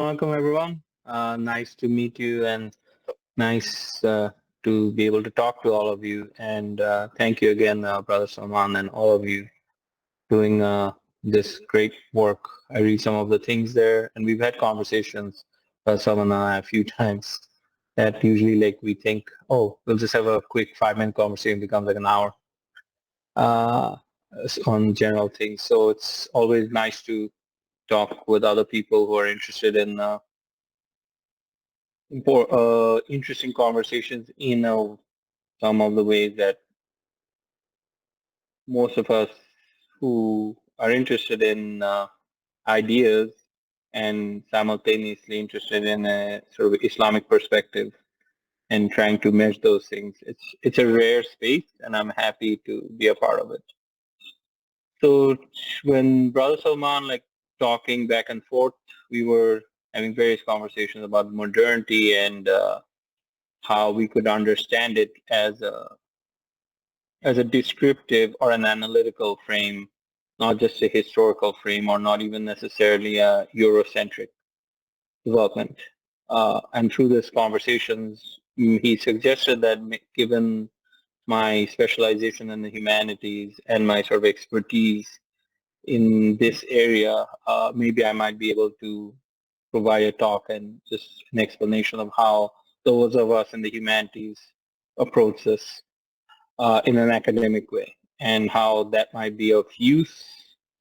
Welcome, everyone. Nice to meet you and nice to be able to talk to all of you. And thank you again, Brother Salman, and all of you doing this great work. I read some of the things there, and we've had conversations, Salman and I, a few times that usually like we think, oh, we'll just have a quick 5-minute conversation, becomes like an hour uh, on general things. So it's always nice to talk with other people who are interested in interesting conversations in some of the ways that most of us who are interested in ideas and simultaneously interested in a sort of Islamic perspective and trying to mesh those things. It's a rare space, and I'm happy to be a part of it. So when Brother Salman talking back and forth, we were having various conversations about modernity and how we could understand it as a descriptive or an analytical frame, not just a historical frame or not even necessarily a Eurocentric development. And through these conversations, he suggested that given my specialization in the humanities and my sort of expertise in this area, maybe I might be able to provide a talk and just an explanation of how those of us in the humanities approach this in an academic way and how that might be of use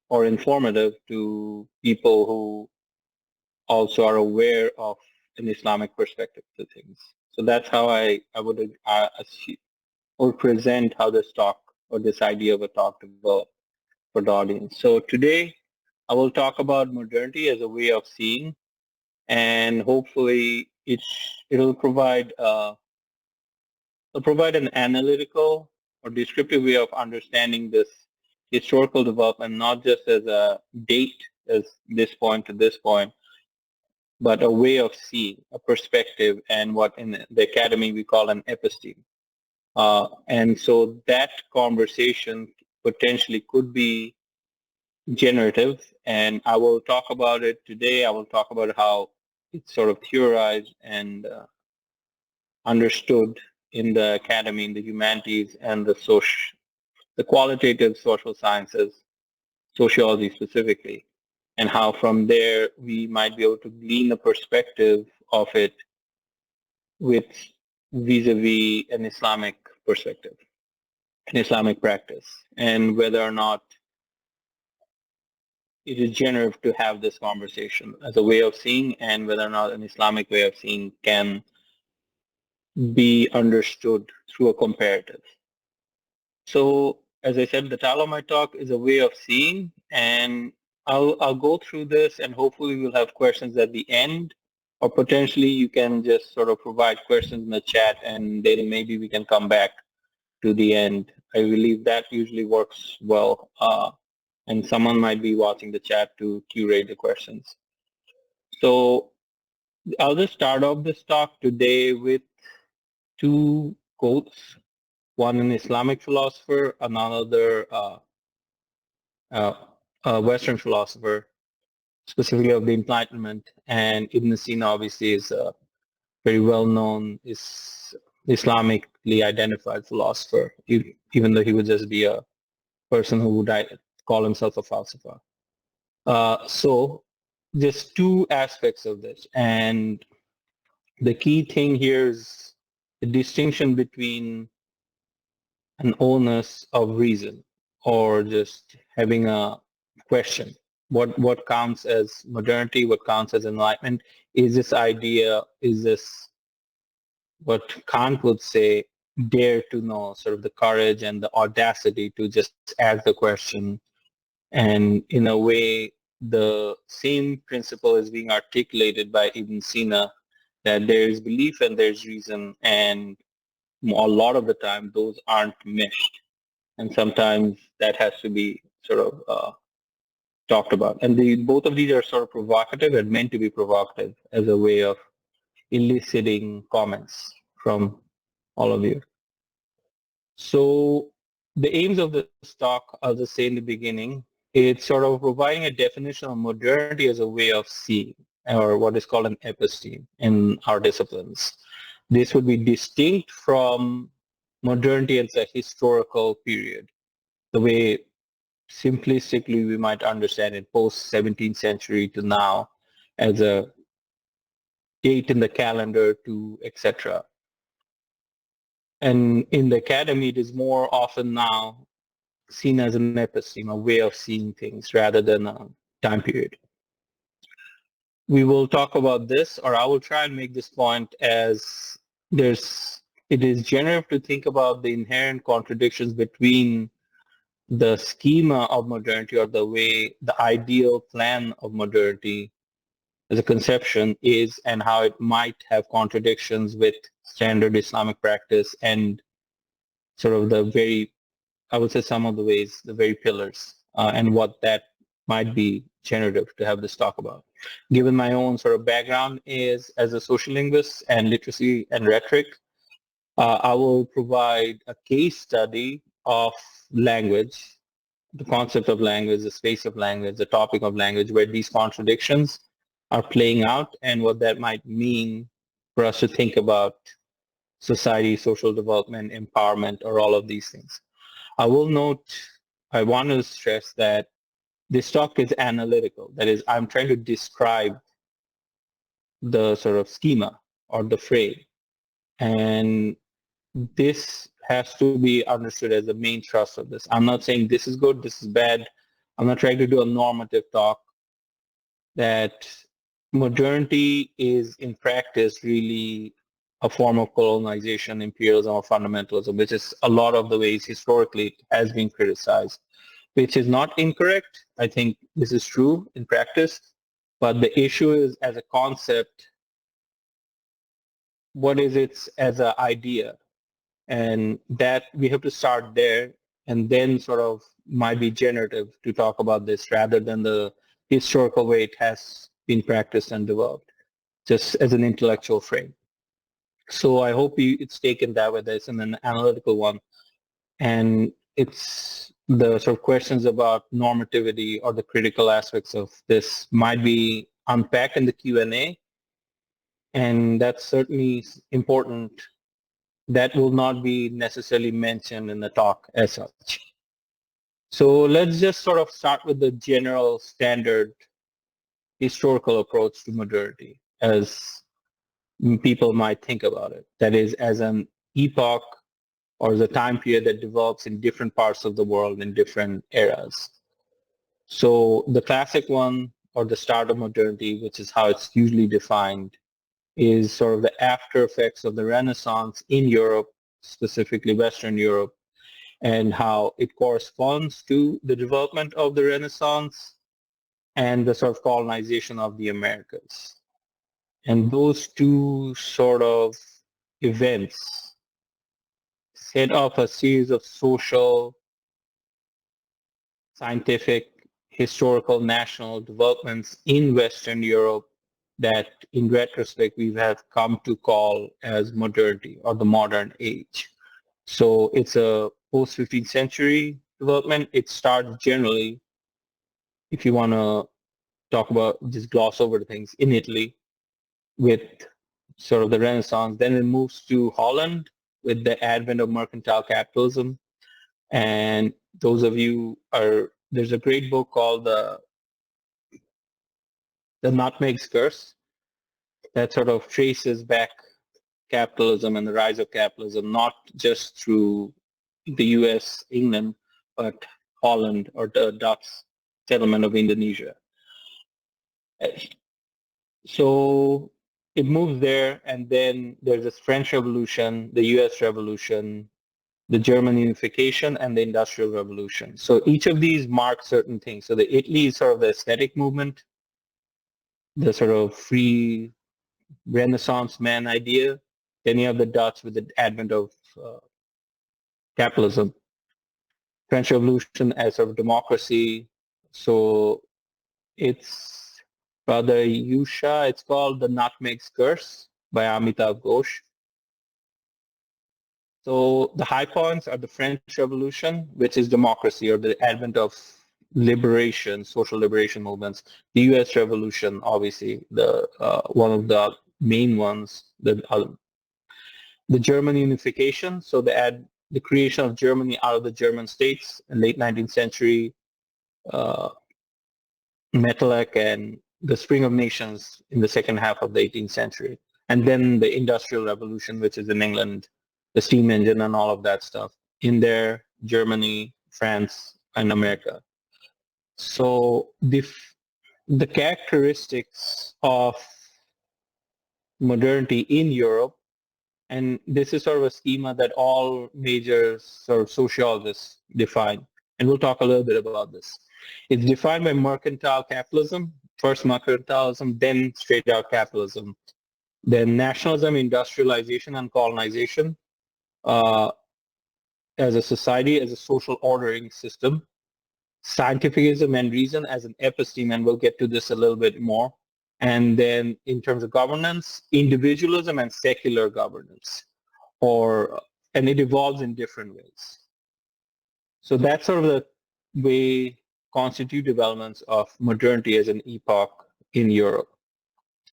or informative to people who also are aware of an Islamic perspective to things. So that's how I would present how this talk or this idea of a talk developed for the audience. So today I will talk about modernity as a way of seeing, and hopefully it'll provide an analytical or descriptive way of understanding this historical development, not just as a date, as this point to this point, but a way of seeing, a perspective, and what in the academy we call an episteme. And so that conversation potentially could be generative, and I will talk about it today. I will talk about how it's sort of theorized and understood in the academy, in the humanities, and the qualitative social sciences, sociology specifically, and how from there we might be able to glean a perspective of it with vis-a-vis an Islamic perspective, an Islamic practice, and whether or not it is generative to have this conversation as a way of seeing, and whether or not an Islamic way of seeing can be understood through a comparative. So as I said, the title of my talk is a way of seeing, and I'll go through this, and hopefully we'll have questions at the end, or potentially you can just sort of provide questions in the chat, and then maybe we can come back to the end. I believe that usually works well, and someone might be watching the chat to curate the questions. So I'll just start off this talk today with two quotes, one an Islamic philosopher, another uh, a Western philosopher, specifically of the Enlightenment. And Ibn Sina obviously is a very well-known Islamically identified philosopher, even though he would just be a person who would call himself a philosopher. So there's two aspects of this. And the key thing here is the distinction between an onus of reason or just having a question. What counts as modernity, what counts as enlightenment, is this idea, is this what Kant would say, dare to know, sort of the courage and the audacity to just ask the question. And in a way, the same principle is being articulated by Ibn Sina, that there is belief and there's reason, and a lot of the time those aren't meshed. And sometimes that has to be sort of talked about. And both of these are sort of provocative and meant to be provocative as a way of eliciting comments from all of you. So the aims of this talk, I'll just say in the beginning, it's sort of providing a definition of modernity as a way of seeing. or what is called an episteme in our disciplines. This would be distinct from modernity as a historical period, the way simplistically we might understand it post 17th century to now as a date in the calendar to etc. And in the academy, it is more often now seen as an episteme, a way of seeing things rather than a time period. We will talk about this, or I will try and make this point as it is generative to think about the inherent contradictions between the schema of modernity or the way the ideal plan of modernity as a conception is and how it might have contradictions with standard Islamic practice and sort of the very, I would say some of the ways, the very pillars, and what that might be generative to have this talk about. Given my own sort of background is as a social linguist and literacy and rhetoric, I will provide a case study of language, the concept of language, the space of language, the topic of language, where these contradictions are playing out and what that might mean for us to think about society, social development, empowerment, or all of these things. I will note, I want to stress that this talk is analytical. That is, I'm trying to describe the sort of schema or the frame. And this has to be understood as the main thrust of this. I'm not saying this is good, this is bad. I'm not trying to do a normative talk. That modernity is in practice really a form of colonization, imperialism, or fundamentalism, which is a lot of the ways historically it has been criticized, which is not incorrect. I think this is true in practice, but the issue is as a concept, what is it as an idea? And that we have to start there and then sort of might be generative to talk about this rather than the historical way it has been practiced and developed, just as an intellectual frame. So I hope it's taken that way. That's an analytical one. And it's the sort of questions about normativity or the critical aspects of this might be unpacked in the Q&A. And that's certainly important. That will not be necessarily mentioned in the talk as such. So let's just sort of start with the general standard historical approach to modernity as people might think about it. That is, as an epoch or the time period that develops in different parts of the world in different eras. So the classic one, or the start of modernity, which is how it's usually defined, is sort of the after effects of the Renaissance in Europe, specifically Western Europe, and how it corresponds to the development of the Renaissance and the sort of colonization of the Americas. And those two sort of events set off a series of social, scientific, historical, national developments in Western Europe that in retrospect we have come to call as modernity or the modern age. So it's a post-15th century development. It starts generally, if you want to talk about, just gloss over the things, in Italy with sort of the Renaissance. Then it moves to Holland with the advent of mercantile capitalism. And those of you there's a great book called The Nutmeg's Curse that sort of traces back capitalism and the rise of capitalism, not just through the US, England, but Holland or the Dutch settlement of Indonesia. So it moves there, and then there's this French Revolution, the US Revolution, the German unification, and the Industrial Revolution. So each of these mark certain things. So the Italy is sort of the aesthetic movement, the sort of free Renaissance man idea. Then you have the Dutch with the advent of capitalism. French Revolution as sort of democracy. So it's rather Yusha. It's called The Nutmeg's Curse by Amitav Ghosh. So the high points are the French Revolution, which is democracy or the advent of liberation, social liberation movements. The U.S. Revolution, obviously, the one of the main ones. The German unification, so the creation of Germany out of the German states in late 19th century, uh, Metternich and the Spring of Nations in the second half of the 18th century. And then the Industrial Revolution, which is in England, the steam engine and all of that stuff. In there, Germany, France, and America. So the characteristics of modernity in Europe, and this is sort of a schema that all major sort of sociologists define, and we'll talk a little bit about this. It's defined by mercantile capitalism, first mercantilism, then straight out capitalism, then nationalism, industrialization, and colonization uh, as a society, as a social ordering system, scientificism and reason as an episteme, and we'll get to this a little bit more. And then in terms of governance, individualism and secular governance, and it evolves in different ways. So that's sort of the way constitute developments of modernity as an epoch in Europe.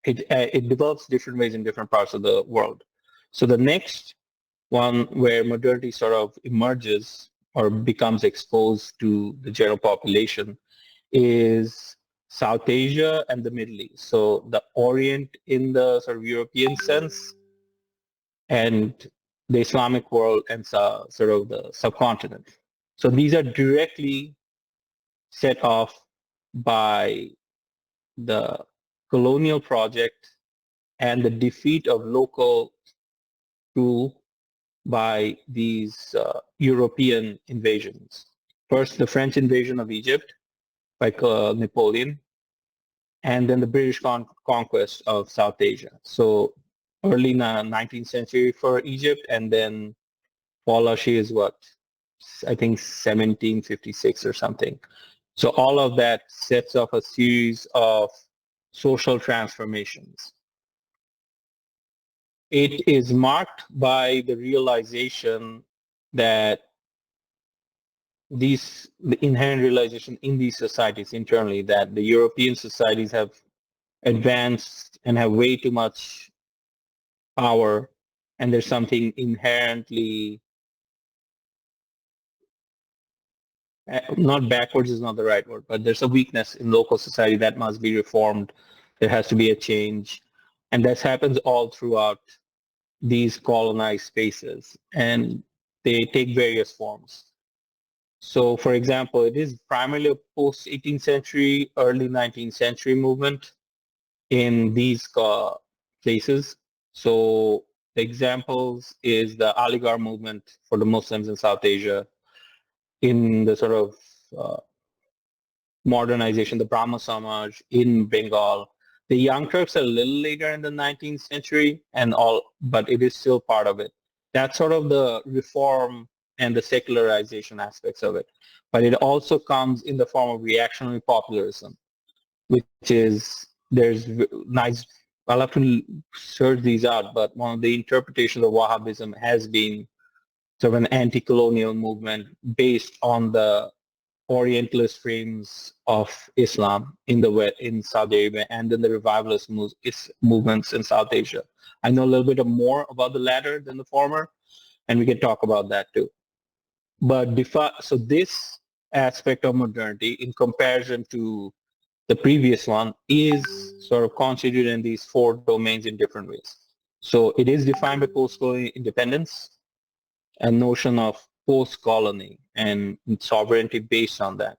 It develops different ways in different parts of the world. So the next one where modernity sort of emerges or becomes exposed to the general population is South Asia and the Middle East. So the Orient in the sort of European sense and the Islamic world and sort of the subcontinent. So these are directly set off by the colonial project and the defeat of local rule by these European invasions. First, the French invasion of Egypt by Napoleon, and then the British conquest of South Asia. So early 19th century for Egypt, and then Pahlavi is what, I think 1756 or something. So all of that sets off a series of social transformations. It is marked by the realization that the inherent realization in these societies internally that the European societies have advanced and have way too much power, and there's something inherently not backwards is not the right word, but there's a weakness in local society that must be reformed. There has to be a change, and this happens all throughout these colonized spaces, and they take various forms. So, for example, it is primarily a post-18th century, early 19th century movement in these places. So the examples is the Aligarh movement for the Muslims in South Asia, in the sort of modernization, the Brahmo Samaj in Bengal. The Young Turks are a little later in the 19th century but it is still part of it. That's sort of the reform and the secularization aspects of it. But it also comes in the form of reactionary popularism, which is, I'll have to search these out, but one of the interpretations of Wahhabism has been sort of an anti-colonial movement based on the Orientalist frames of Islam in the West, in Saudi Arabia, and then the revivalist movements in South Asia. I know a little bit more about the latter than the former, and we can talk about that too. But so this aspect of modernity, in comparison to the previous one, is sort of constituted in these four domains in different ways. So it is defined by post-colonial independence, a notion of post-colony and sovereignty based on that.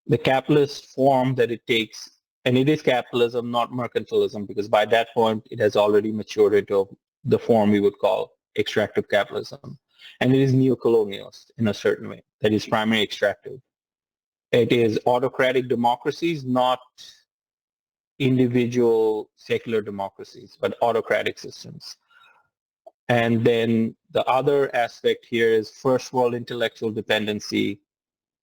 The capitalist form that it takes, and it is capitalism, not mercantilism, because by that point it has already matured into the form we would call extractive capitalism. And it is neo-colonialist in a certain way, that is primarily extractive. It is autocratic democracies, not individual secular democracies, but autocratic systems. And then the other aspect here is first world intellectual dependency,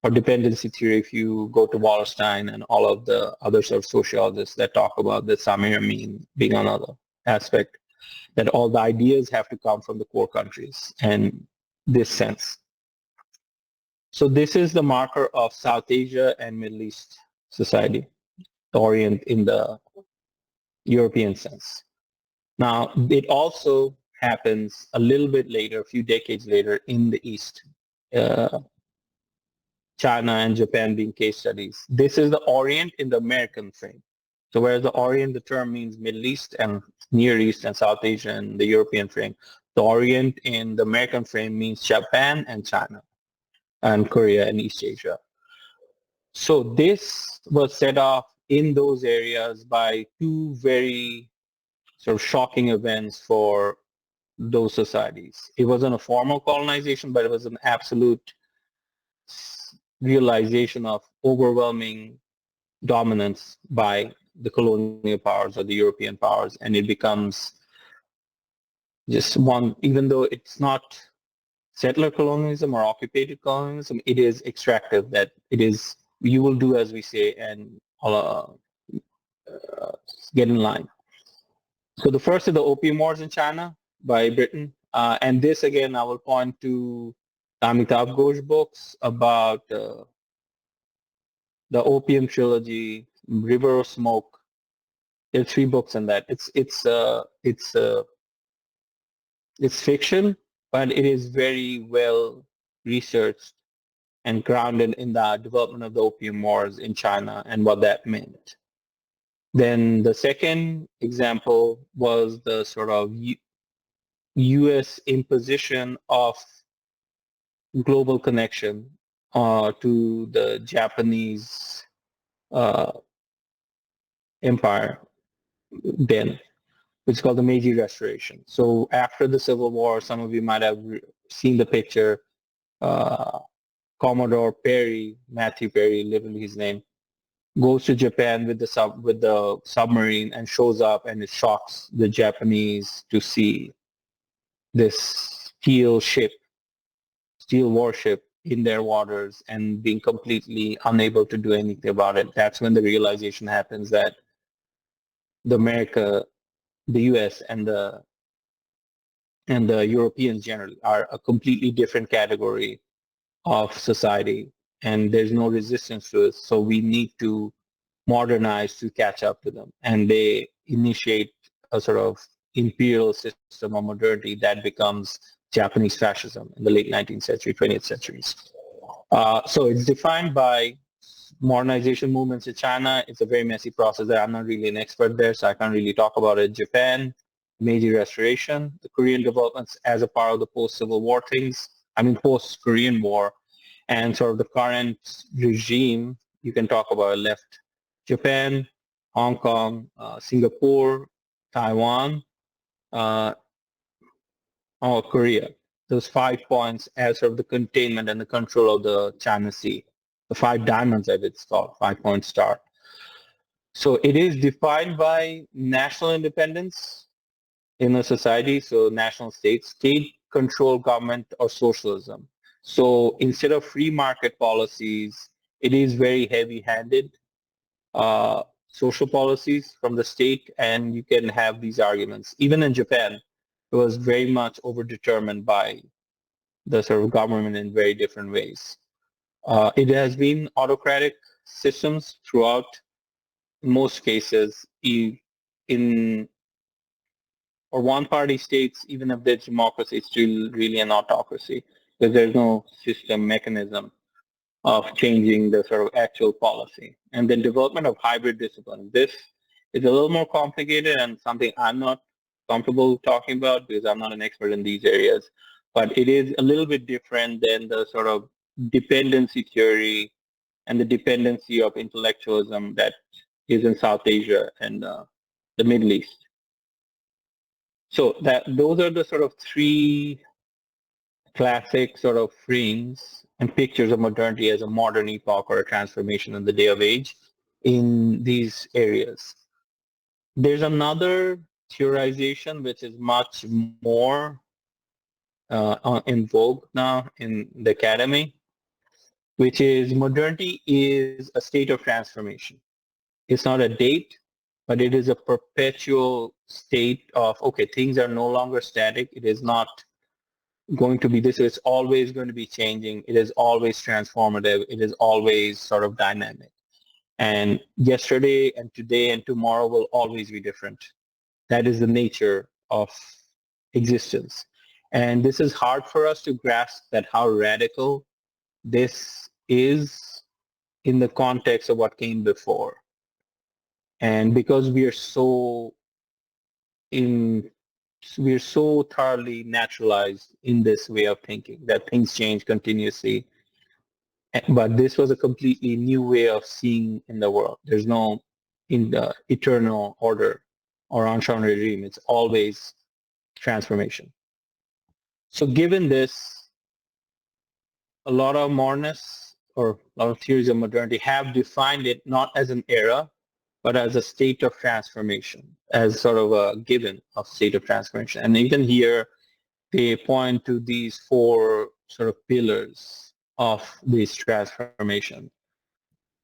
or dependency theory if you go to Wallerstein and all of the other sort of sociologists that talk about the Samir Amin being another aspect, that all the ideas have to come from the core countries and this sense. So this is the marker of South Asia and Middle East society, the Orient in the European sense. Now, it also happens a little bit later, a few decades later, in the East. Uh, China and Japan being case studies. This is the Orient in the American frame. So whereas the Orient, the term means Middle East and Near East and South Asia and the European frame, the Orient in the American frame means Japan and China and Korea and East Asia. So this was set off in those areas by two very sort of shocking events for those societies. It wasn't a formal colonization, but it was an absolute realization of overwhelming dominance by the colonial powers or the European powers, and it becomes just one, even though it's not settler colonialism or occupated colonialism, it is extractive, that it is, you will do as we say and get in line. So the first is the Opium Wars in China by Britain. And this again, I will point to Amitabh Ghosh books about the Opium Trilogy, River of Smoke. There are three books in that. It's fiction, but it is very well researched and grounded in the development of the Opium Wars in China and what that meant. Then the second example was the sort of U.S. imposition of global connection to the Japanese uh, empire then, which is called the Meiji Restoration. So after the Civil War, some of you might have seen the picture, uh, Commodore Perry, Matthew Perry, literally his name, goes to Japan with the submarine and shows up, and it shocks the Japanese to see this steel warship in their waters and being completely unable to do anything about it. That's when the realization happens that the US and the Europeans generally are a completely different category of society, and there's no resistance to it. So we need to modernize to catch up to them. And they initiate a sort of imperial system of modernity that becomes Japanese fascism in the late 19th century, 20th centuries. So it's defined by modernization movements in China. It's a very messy process that I'm not really an expert there, so I can't really talk about it. Japan, Meiji Restoration, the Korean developments as a part of the post-Civil War things, post-Korean War, and sort of the current regime, you can talk about left Japan, Hong Kong, Singapore, Taiwan, uh, or Korea. Those 5 points as sort of the containment and the control of the China Sea. The five diamonds, as it's called, 5-point star. So it is defined by national independence in a society, so national states, state-controlled government or socialism. So instead of free market policies, it is very heavy-handed social policies from the state, and you can have these arguments. Even in Japan, it was very much overdetermined by the sort of government in very different ways. It has been autocratic systems throughout, in most cases, in or one-party states, even if there's democracy, it's still really an autocracy because there's no system mechanism of changing the sort of actual policy. And then development of hybrid discipline. This is a little more complicated and something I'm not comfortable talking about because I'm not an expert in these areas. But it is a little bit different than the sort of dependency theory and the dependency of intellectualism that is in South Asia and the Middle East. So those are the sort of three classic sort of frames and pictures of modernity as a modern epoch or a transformation in the day of age in these areas. There's another theorization which is much more in vogue now in the academy, which is modernity is a state of transformation. It's not a date, but it is a perpetual state of, okay, things are no longer static. It is not going to be this. It's always going to be changing. It is always transformative. It is always sort of dynamic. And yesterday and today and tomorrow will always be different. That is the nature of existence. And this is hard for us to grasp that how radical this is in the context of what came before. And because we are so in we're so thoroughly naturalized in this way of thinking that things change continuously. But this was a completely new way of seeing in the world. There's no in the eternal order or ancient regime. It's always transformation. So given this, a lot of modernists or a lot of theories of modernity have defined it not as an era, but as a state of transformation, as sort of a given of state of transformation. And even here, they point to these four sort of pillars of this transformation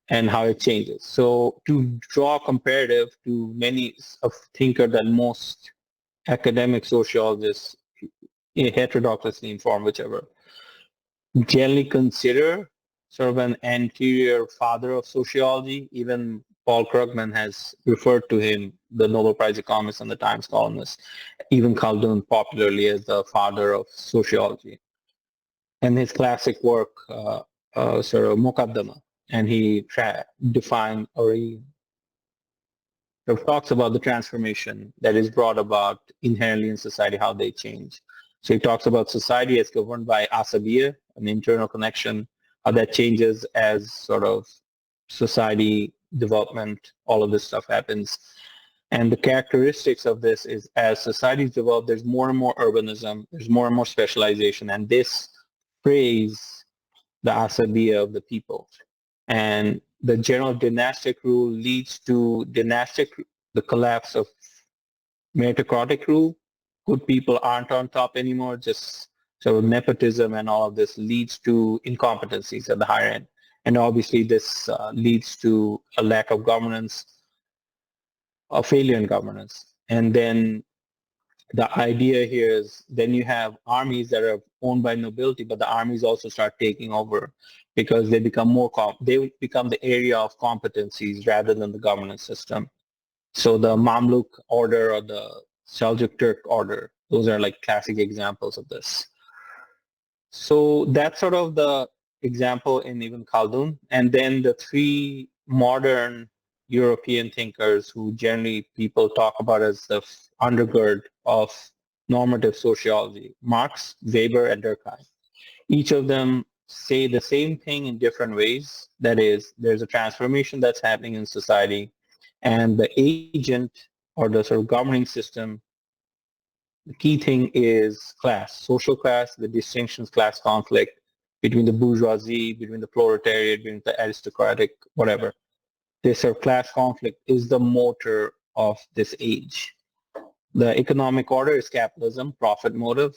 and how it changes. So to draw a comparative to many of thinkers that most academic sociologists, heterodoxously informed, whichever, generally consider sort of an anterior father of sociology. Even Paul Krugman has referred to him, the Nobel Prize economist and the Times columnist, even Khaldun popularly as the father of sociology. And his classic work, sort of Muqaddama, and he defined or he talks about the transformation that is brought about inherently in society, how they change. So he talks about society as governed by asabiya, an internal connection, how that changes as sort of society development, all of this stuff happens. And the characteristics of this is as societies develop, there's more and more urbanism, there's more and more specialization, and this frays the asabiya of the people. And the general dynastic rule leads to the collapse of meritocratic rule. Good people aren't on top anymore. Just sort of nepotism and all of this leads to incompetencies at the higher end. And obviously this leads to a lack of governance, a failure in governance. And then the idea here is then you have armies that are owned by nobility, but the armies also start taking over because they become they become the area of competencies rather than the governance system. So the Mamluk order or the Seljuk Turk order, those are like classic examples of this. So that's sort of the example in Ibn Khaldun. And then the three modern European thinkers who generally people talk about as the undergird of normative sociology, Marx, Weber, and Durkheim. Each of them say the same thing in different ways. That is, there's a transformation that's happening in society, and the agent or the sort of governing system, the key thing is class, social class, the distinctions, class conflict between the bourgeoisie, between the proletariat, between the aristocratic, whatever. This sort of class conflict is the motor of this age. The economic order is capitalism, profit motive.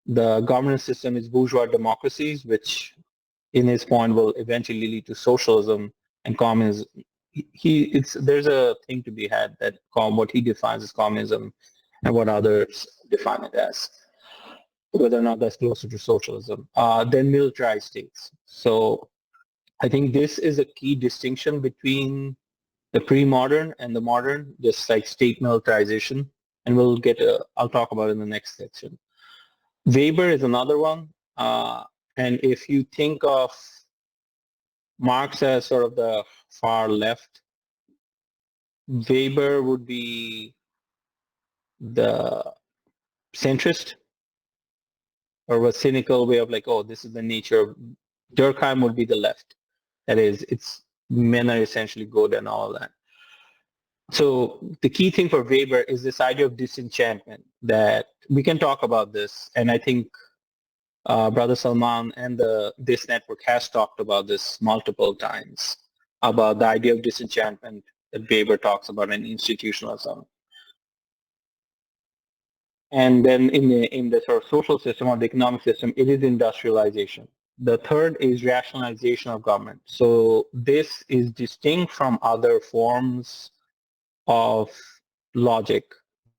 The governance system is bourgeois democracies, which in his point will eventually lead to socialism and communism. There's a thing to be had that what he defines as communism and what others define it as, whether or not that's closer to socialism. Then militarized states. So I think this is a key distinction between the pre-modern and the modern, just like state militarization. And I'll talk about it in the next section. Weber is another one. And if you think of Marx as sort of the far left, Weber would be the centrist or a cynical way of like, oh, this is the nature of Durkheim would be the left. That is, it's men are essentially good and all of that. So the key thing for Weber is this idea of disenchantment that we can talk about this. And I think Brother Salman and this network has talked about this multiple times about the idea of disenchantment that Weber talks about in institutionalism. And then in the sort of social system or the economic system, it is industrialization. The third is rationalization of government. So this is distinct from other forms of logic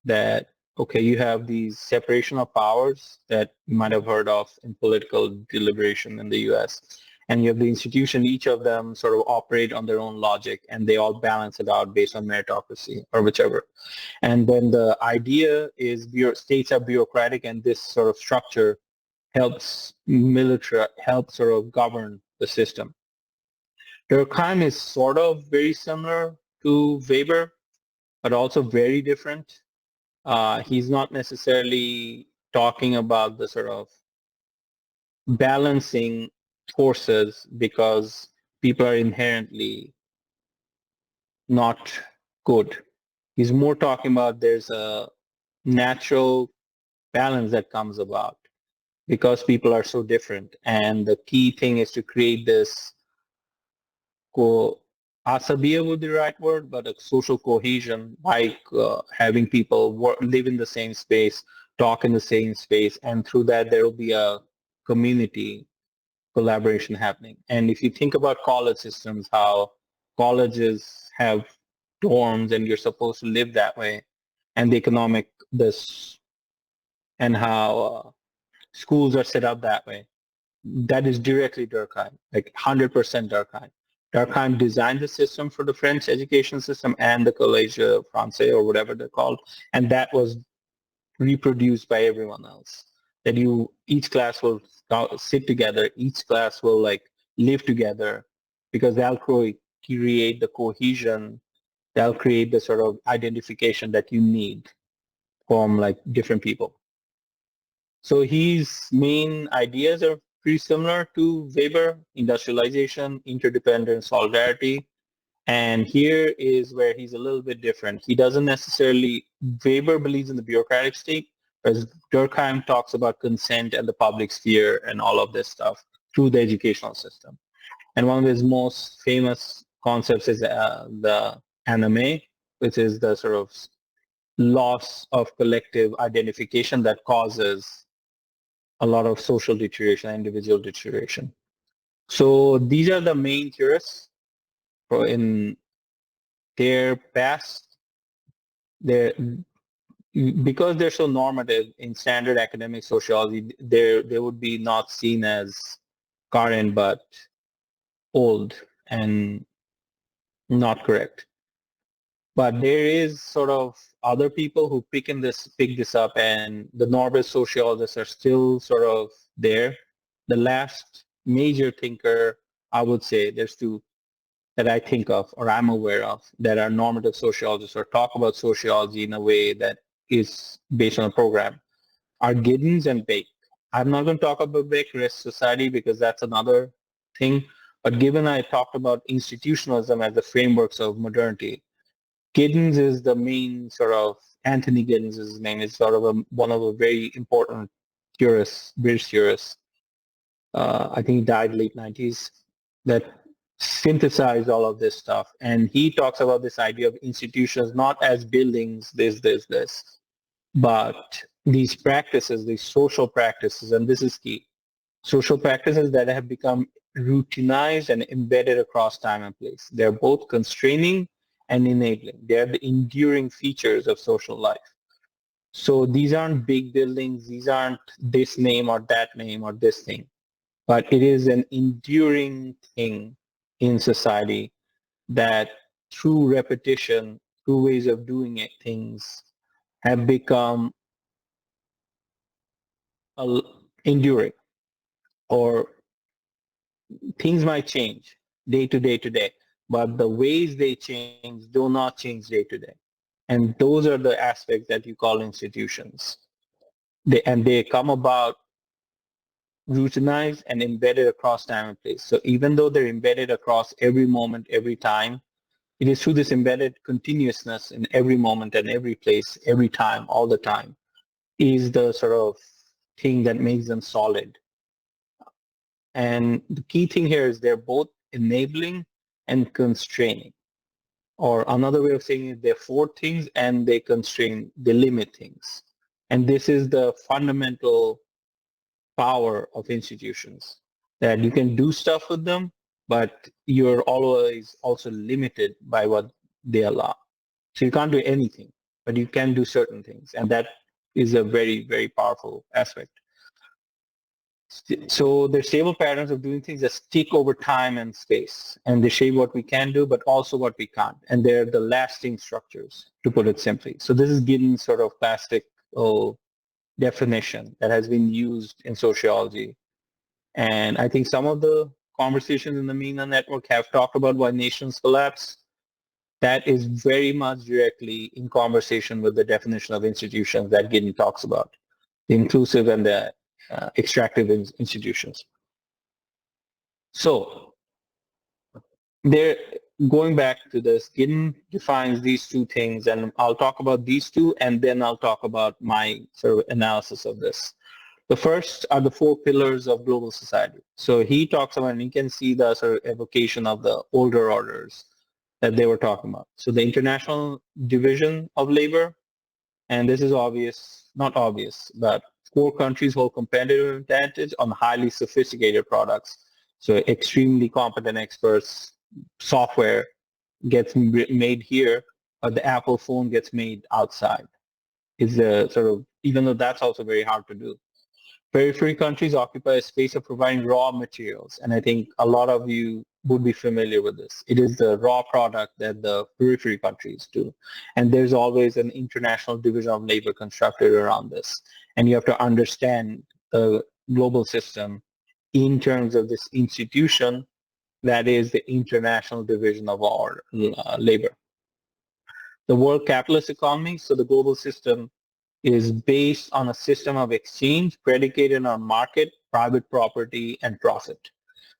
that Okay, you have these separation of powers that you might have heard of in political deliberation in the US. And you have the institution, each of them sort of operate on their own logic and they all balance it out based on meritocracy or whichever. And then the idea is states are bureaucratic and this sort of structure helps sort of govern the system. Durkheim is sort of very similar to Weber, but also very different. He's not necessarily talking about the sort of balancing forces because people are inherently not good. He's more talking about there's a natural balance that comes about because people are so different. And the key thing is to create this asabiya would be the right word, but a social cohesion, like having people live in the same space, talk in the same space, and through that there will be a community collaboration happening. And if you think about college systems, how colleges have dorms and you're supposed to live that way, and the economic this and how schools are set up that way. That is directly Durkheim, like 100% Durkheim. Durkheim designed the system for the French education system and the Collège Français or whatever they're called, and that was reproduced by everyone else. That each class will sit together, each class will like live together, because they'll create the cohesion, they'll create the sort of identification that you need from like different people. So his main ideas are pretty similar to Weber: industrialization, interdependence, solidarity. And here is where he's a little bit different. He doesn't necessarily, Weber believes in the bureaucratic state, whereas Durkheim talks about consent and the public sphere and all of this stuff through the educational system. And one of his most famous concepts is the anime, which is the sort of loss of collective identification that causes a lot of social deterioration, individual deterioration. So these are the main theorists in their past. They're, because they're so normative in standard academic sociology, they would be not seen as current but old and not correct. But there is sort of other people who pick this up, and the normative sociologists are still sort of there. The last major thinker, I would say, there's two that I think of or I'm aware of that are normative sociologists or talk about sociology in a way that is based on a program are Giddens and Bake. I'm not going to talk about Bake Rest Society because that's another thing. But given I talked about institutionalism as the frameworks of modernity, Giddens is the main sort of, Anthony Giddens is his name, is sort of one of the very important theorists, British theorists. I think he died late 90s, that synthesized all of this stuff. And he talks about this idea of institutions not as buildings, this, but these practices, these social practices, and this is key, social practices that have become routinized and embedded across time and place. They're both constraining and enabling. They're the enduring features of social life. So these aren't big buildings. These aren't this name or that name or this thing, but it is an enduring thing in society that through repetition, through ways of doing it, things have become enduring, or things might change day to day, but the ways they change do not change day to day. And those are the aspects that you call institutions. They come about routinized and embedded across time and place. So even though they're embedded across every moment, every time, it is through this embedded continuousness in every moment and every place, every time, all the time, is the sort of thing that makes them solid. And the key thing here is they're both enabling and constraining. Or another way of saying it, they're for things and they constrain, they limit things. And this is the fundamental power of institutions, that you can do stuff with them, but you're always also limited by what they allow. So you can't do anything, but you can do certain things. And that is a very, very powerful aspect. So there's stable patterns of doing things that stick over time and space, and they shape what we can do, but also what we can't. And they're the lasting structures, to put it simply. So this is Giddens' sort of classic definition that has been used in sociology. And I think some of the conversations in the MENA network have talked about why nations collapse. That is very much directly in conversation with the definition of institutions that Giddens talks about, the inclusive and the extractive institutions. So there, going back to this, Giddens defines these two things, and I'll talk about these two, and then I'll talk about my sort of analysis of this. The first are the four pillars of global society. So he talks about, and you can see the sort of evocation of the older orders that they were talking about. So the international division of labor, and this is obvious, not obvious, but core countries hold competitive advantage on highly sophisticated products. So extremely competent experts, software gets made here, but the Apple phone gets made outside. Is a sort of, even though that's also very hard to do. Periphery countries occupy a space of providing raw materials, and I think a lot of you would be familiar with this. It is the raw product that the periphery countries do, and there's always an international division of labor constructed around this, and you have to understand the global system in terms of this institution that is the international division of our labor. The world capitalist economy, so the global system is based on a system of exchange predicated on market, private property, and profit.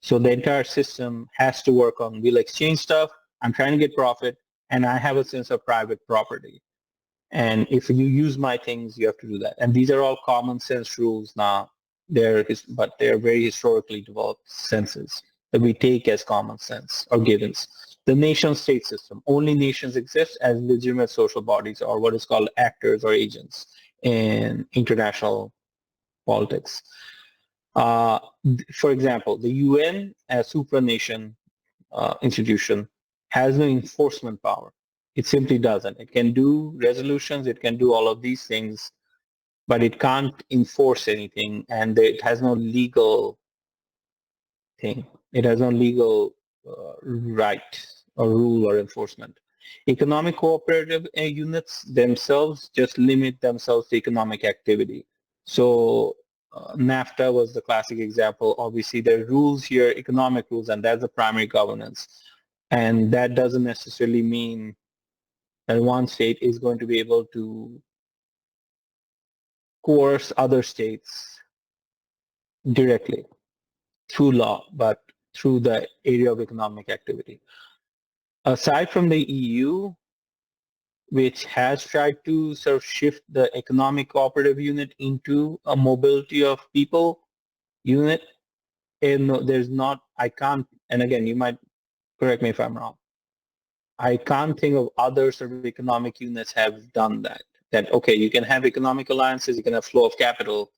So the entire system has to work on, we'll exchange stuff, I'm trying to get profit, and I have a sense of private property. And if you use my things, you have to do that. And these are all common sense rules now, but they're very historically developed senses that we take as common sense or givens. The nation-state system. Only nations exist as legitimate social bodies or what is called actors or agents in international politics. For example, the UN as supranation institution has no enforcement power. It simply doesn't. It can do resolutions, it can do all of these things, but it can't enforce anything, and it has no legal thing. It has no legal right or rule or enforcement. Economic cooperative units themselves just limit themselves to economic activity. So NAFTA was the classic example. Obviously, there are rules here, economic rules, and that's the primary governance. And that doesn't necessarily mean that one state is going to be able to coerce other states directly through law, but through the area of economic activity. Aside from the EU, which has tried to sort of shift the economic cooperative unit into a mobility of people unit, and there's not, I can't, and again, you might correct me if I'm wrong, I can't think of other sort of economic units have done that. That, okay, you can have economic alliances, you can have flow of capital,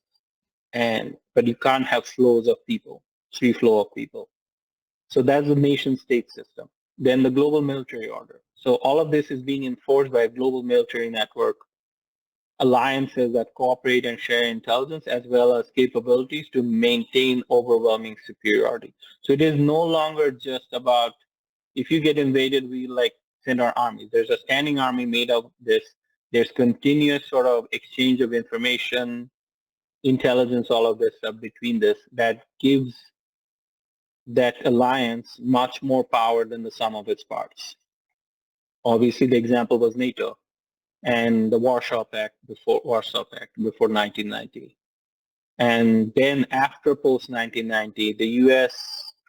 but you can't have flows of people, free flow of people. So that's the nation state system. Then the global military order. So all of this is being enforced by a global military network, alliances that cooperate and share intelligence as well as capabilities to maintain overwhelming superiority. So it is no longer just about, if you get invaded, we like send our armies. There's a standing army made of this. There's continuous sort of exchange of information, intelligence, all of this stuff between this that gives that alliance much more power than the sum of its parts. Obviously, the example was NATO and the Warsaw Pact before 1990. And then after post 1990, the US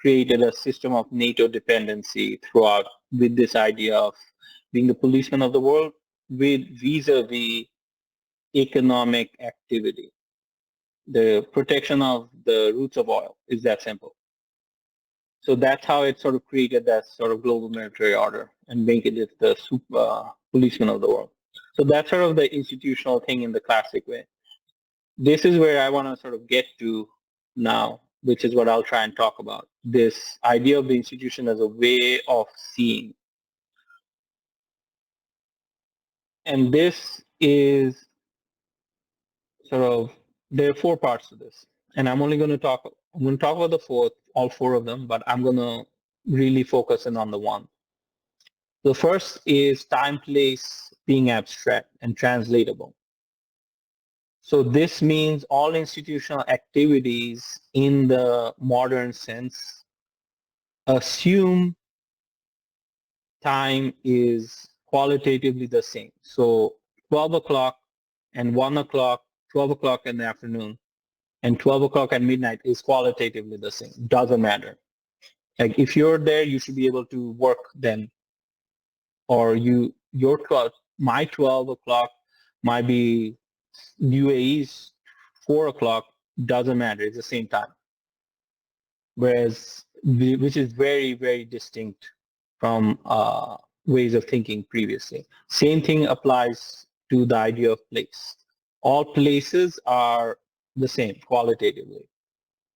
created a system of NATO dependency throughout with this idea of being the policeman of the world with vis-a-vis economic activity. The protection of the roots of oil is that simple. So that's how it sort of created that sort of global military order and make it the policeman of the world. So that's sort of the institutional thing in the classic way. This is where I want to sort of get to now, which is what I'll try and talk about. This idea of the institution as a way of seeing. And this is sort of there are four parts to this, and I'm going to talk about the fourth, all four of them, but I'm going to really focus in on the one. The first is time place being abstract and translatable. So this means all institutional activities in the modern sense assume time is qualitatively the same. So 12 o'clock and 1 o'clock, 12 o'clock in the afternoon, and 12 o'clock at midnight is qualitatively the same. Doesn't matter. Like if you're there, you should be able to work then, or your 12, my 12 o'clock might be UAE's 4 o'clock. Doesn't matter. It's the same time. Whereas, which is very, very distinct from ways of thinking previously. Same thing applies to the idea of place. All places are the same qualitatively.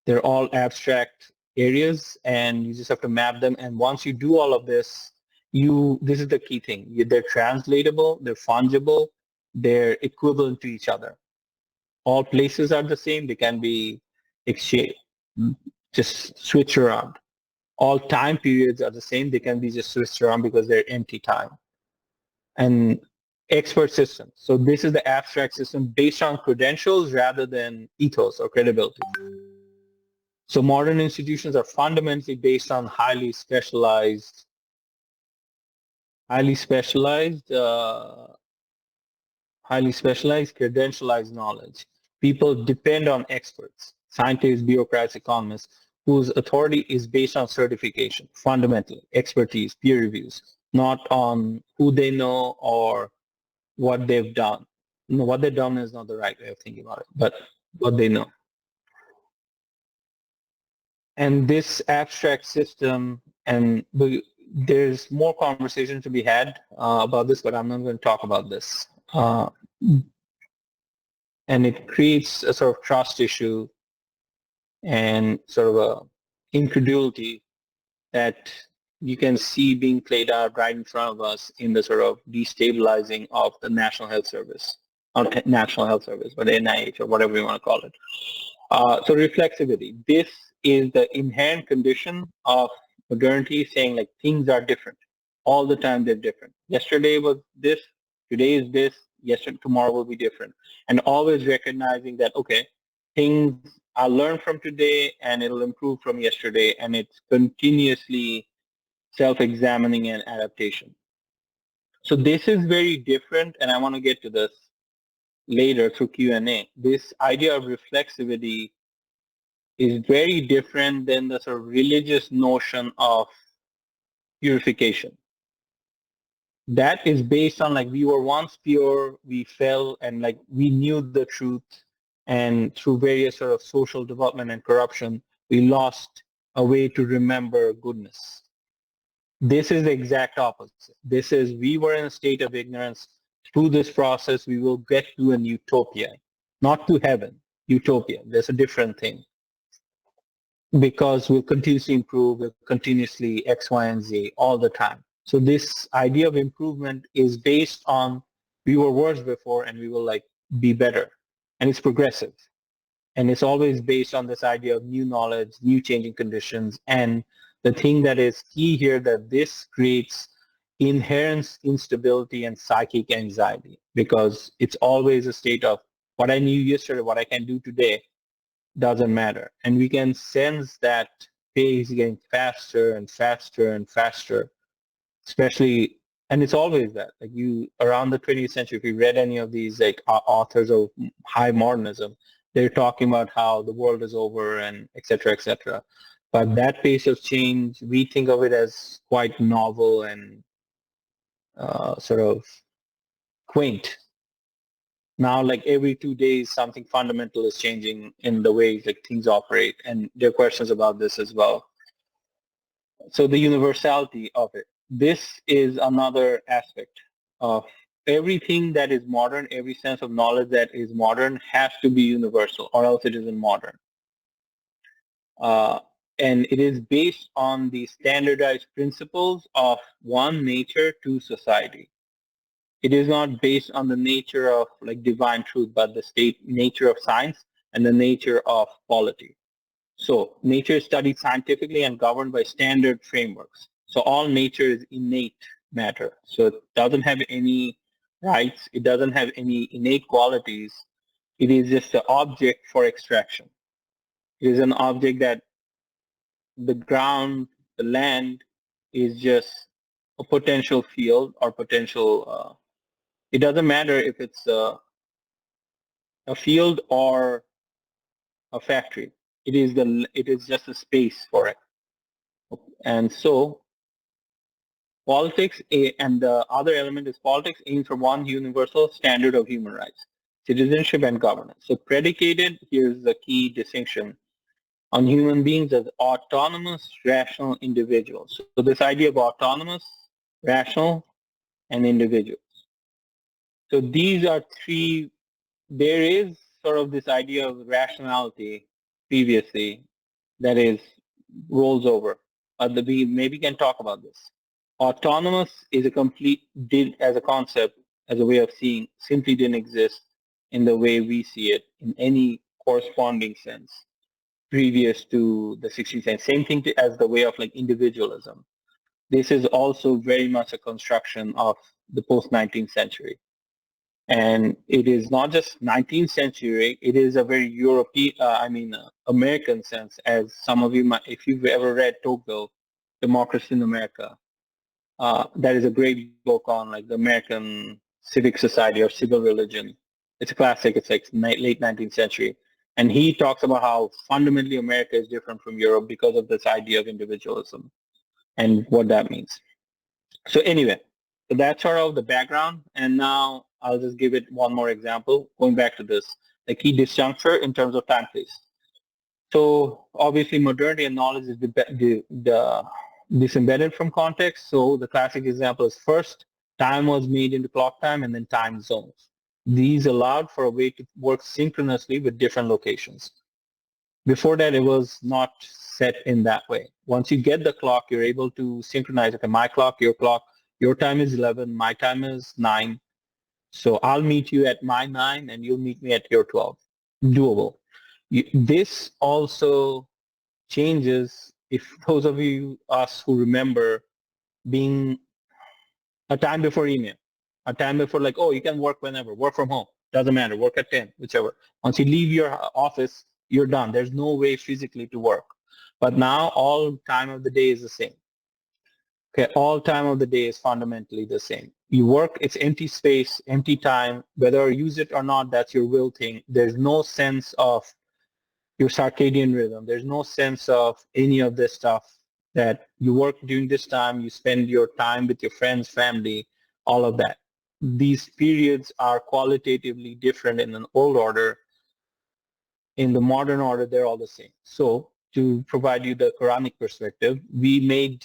They're all abstract areas, and you just have to map them. And once you do all of this, this is the key thing. They're translatable, they're fungible, they're equivalent to each other. All places are the same. They can be exchanged, just switch around. All time periods are the same. They can be just switched around because they're empty time. And expert systems. So this is the abstract system based on credentials rather than ethos or credibility. So modern institutions are fundamentally based on highly specialized, highly specialized, credentialized knowledge. People depend on experts, scientists, bureaucrats, economists, whose authority is based on certification, fundamentally, expertise, peer reviews, not on who they know or what they've done. No, what they've done is not the right way of thinking about it, but what they know. And this abstract system, and there's more conversation to be had about this, but I'm not going to talk about this. And it creates a sort of trust issue and sort of a incredulity that you can see being played out right in front of us in the sort of destabilizing of the National Health Service, not National Health Service, but NIH or whatever you want to call it. So reflexivity, this is the inherent condition of modernity, saying like things are different. All the time they're different. Yesterday was this, today is this, yesterday, tomorrow will be different. And always recognizing that, okay, things I'll learn from today and it'll improve from yesterday, and it's continuously self-examining and adaptation. So this is very different, and I want to get to this later through Q&A. This idea of reflexivity is very different than the sort of religious notion of purification. That is based on like we were once pure, we fell, and like we knew the truth, and through various sort of social development and corruption, we lost a way to remember goodness. This is the exact opposite. This is we were in a state of ignorance. Through this process, we will get to an utopia, not to heaven, utopia. There's a different thing. Because we'll continuously improve, we'll continuously X, Y, and Z all the time. So this idea of improvement is based on we were worse before and we will like be better. And it's progressive. And it's always based on this idea of new knowledge, new changing conditions. And the thing that is key here that this creates inherent instability and psychic anxiety because it's always a state of what I knew yesterday, what I can do today doesn't matter. And we can sense that pace getting faster and faster and faster, especially, and it's always that, like you, around the 20th century, if you read any of these like authors of high modernism, they're talking about how the world is over and et cetera, et cetera. But that pace of change, we think of it as quite novel and sort of quaint. Now, like every 2 days, something fundamental is changing in the way like things operate, and there are questions about this as well. So the universality of it. This is another aspect of everything that is modern, every sense of knowledge that is modern has to be universal, or else it isn't modern. Uh, and it is based on the standardized principles of one nature to society. It is not based on the nature of like divine truth, but the state nature of science and the nature of quality. So nature is studied scientifically and governed by standard frameworks. So all nature is innate matter. So it doesn't have any rights. It doesn't have any innate qualities. It is just an object for extraction. It is an object that the ground, the land is just a potential field or potential. It doesn't matter if it's a field or a factory. It is just a space for it. And so politics and the other element is politics aims for one universal standard of human rights, citizenship and governance. So predicated, here's the key distinction, on human beings as autonomous, rational individuals. So this idea of autonomous, rational, and individual. So these are three, there is sort of this idea of rationality previously that is rolls over. But we maybe can talk about this. Autonomous is a complete, did as a concept, as a way of seeing, simply didn't exist in the way we see it in any corresponding sense previous to the 16th century. Same thing as the way of like individualism. This is also very much a construction of the post-19th century. And it is not just 19th century, it is a very European, American sense, as some of you might, if you've ever read Tocqueville, Democracy in America, that is a great book on like the American civic society or civil religion. It's a classic. It's like late 19th century. And he talks about how fundamentally America is different from Europe because of this idea of individualism and what that means. So anyway, so that's sort of the background. And now I'll just give it one more example, going back to this, the key disjuncture in terms of time place. So obviously modernity and knowledge is disembedded from context. So the classic example is first, time was made into clock time and then time zones. These allowed for a way to work synchronously with different locations. Before that, it was not set in that way. Once you get the clock, you're able to synchronize. Okay, my clock, your time is 11, my time is 9. So I'll meet you at my 9 and you'll meet me at your 12. Doable. This also changes if those of you, us who remember being a time before email, a time before like, oh, you can work whenever, work from home, doesn't matter, work at 10, whichever. Once you leave your office, you're done. There's no way physically to work. But now all time of the day is the same. Okay, all time of the day is fundamentally the same. You work, it's empty space, empty time, whether you use it or not, that's your will thing. There's no sense of your circadian rhythm. There's no sense of any of this stuff that you work during this time, you spend your time with your friends, family, all of that. These periods are qualitatively different in an old order. In the modern order, they're all the same. So to provide you the Quranic perspective, we made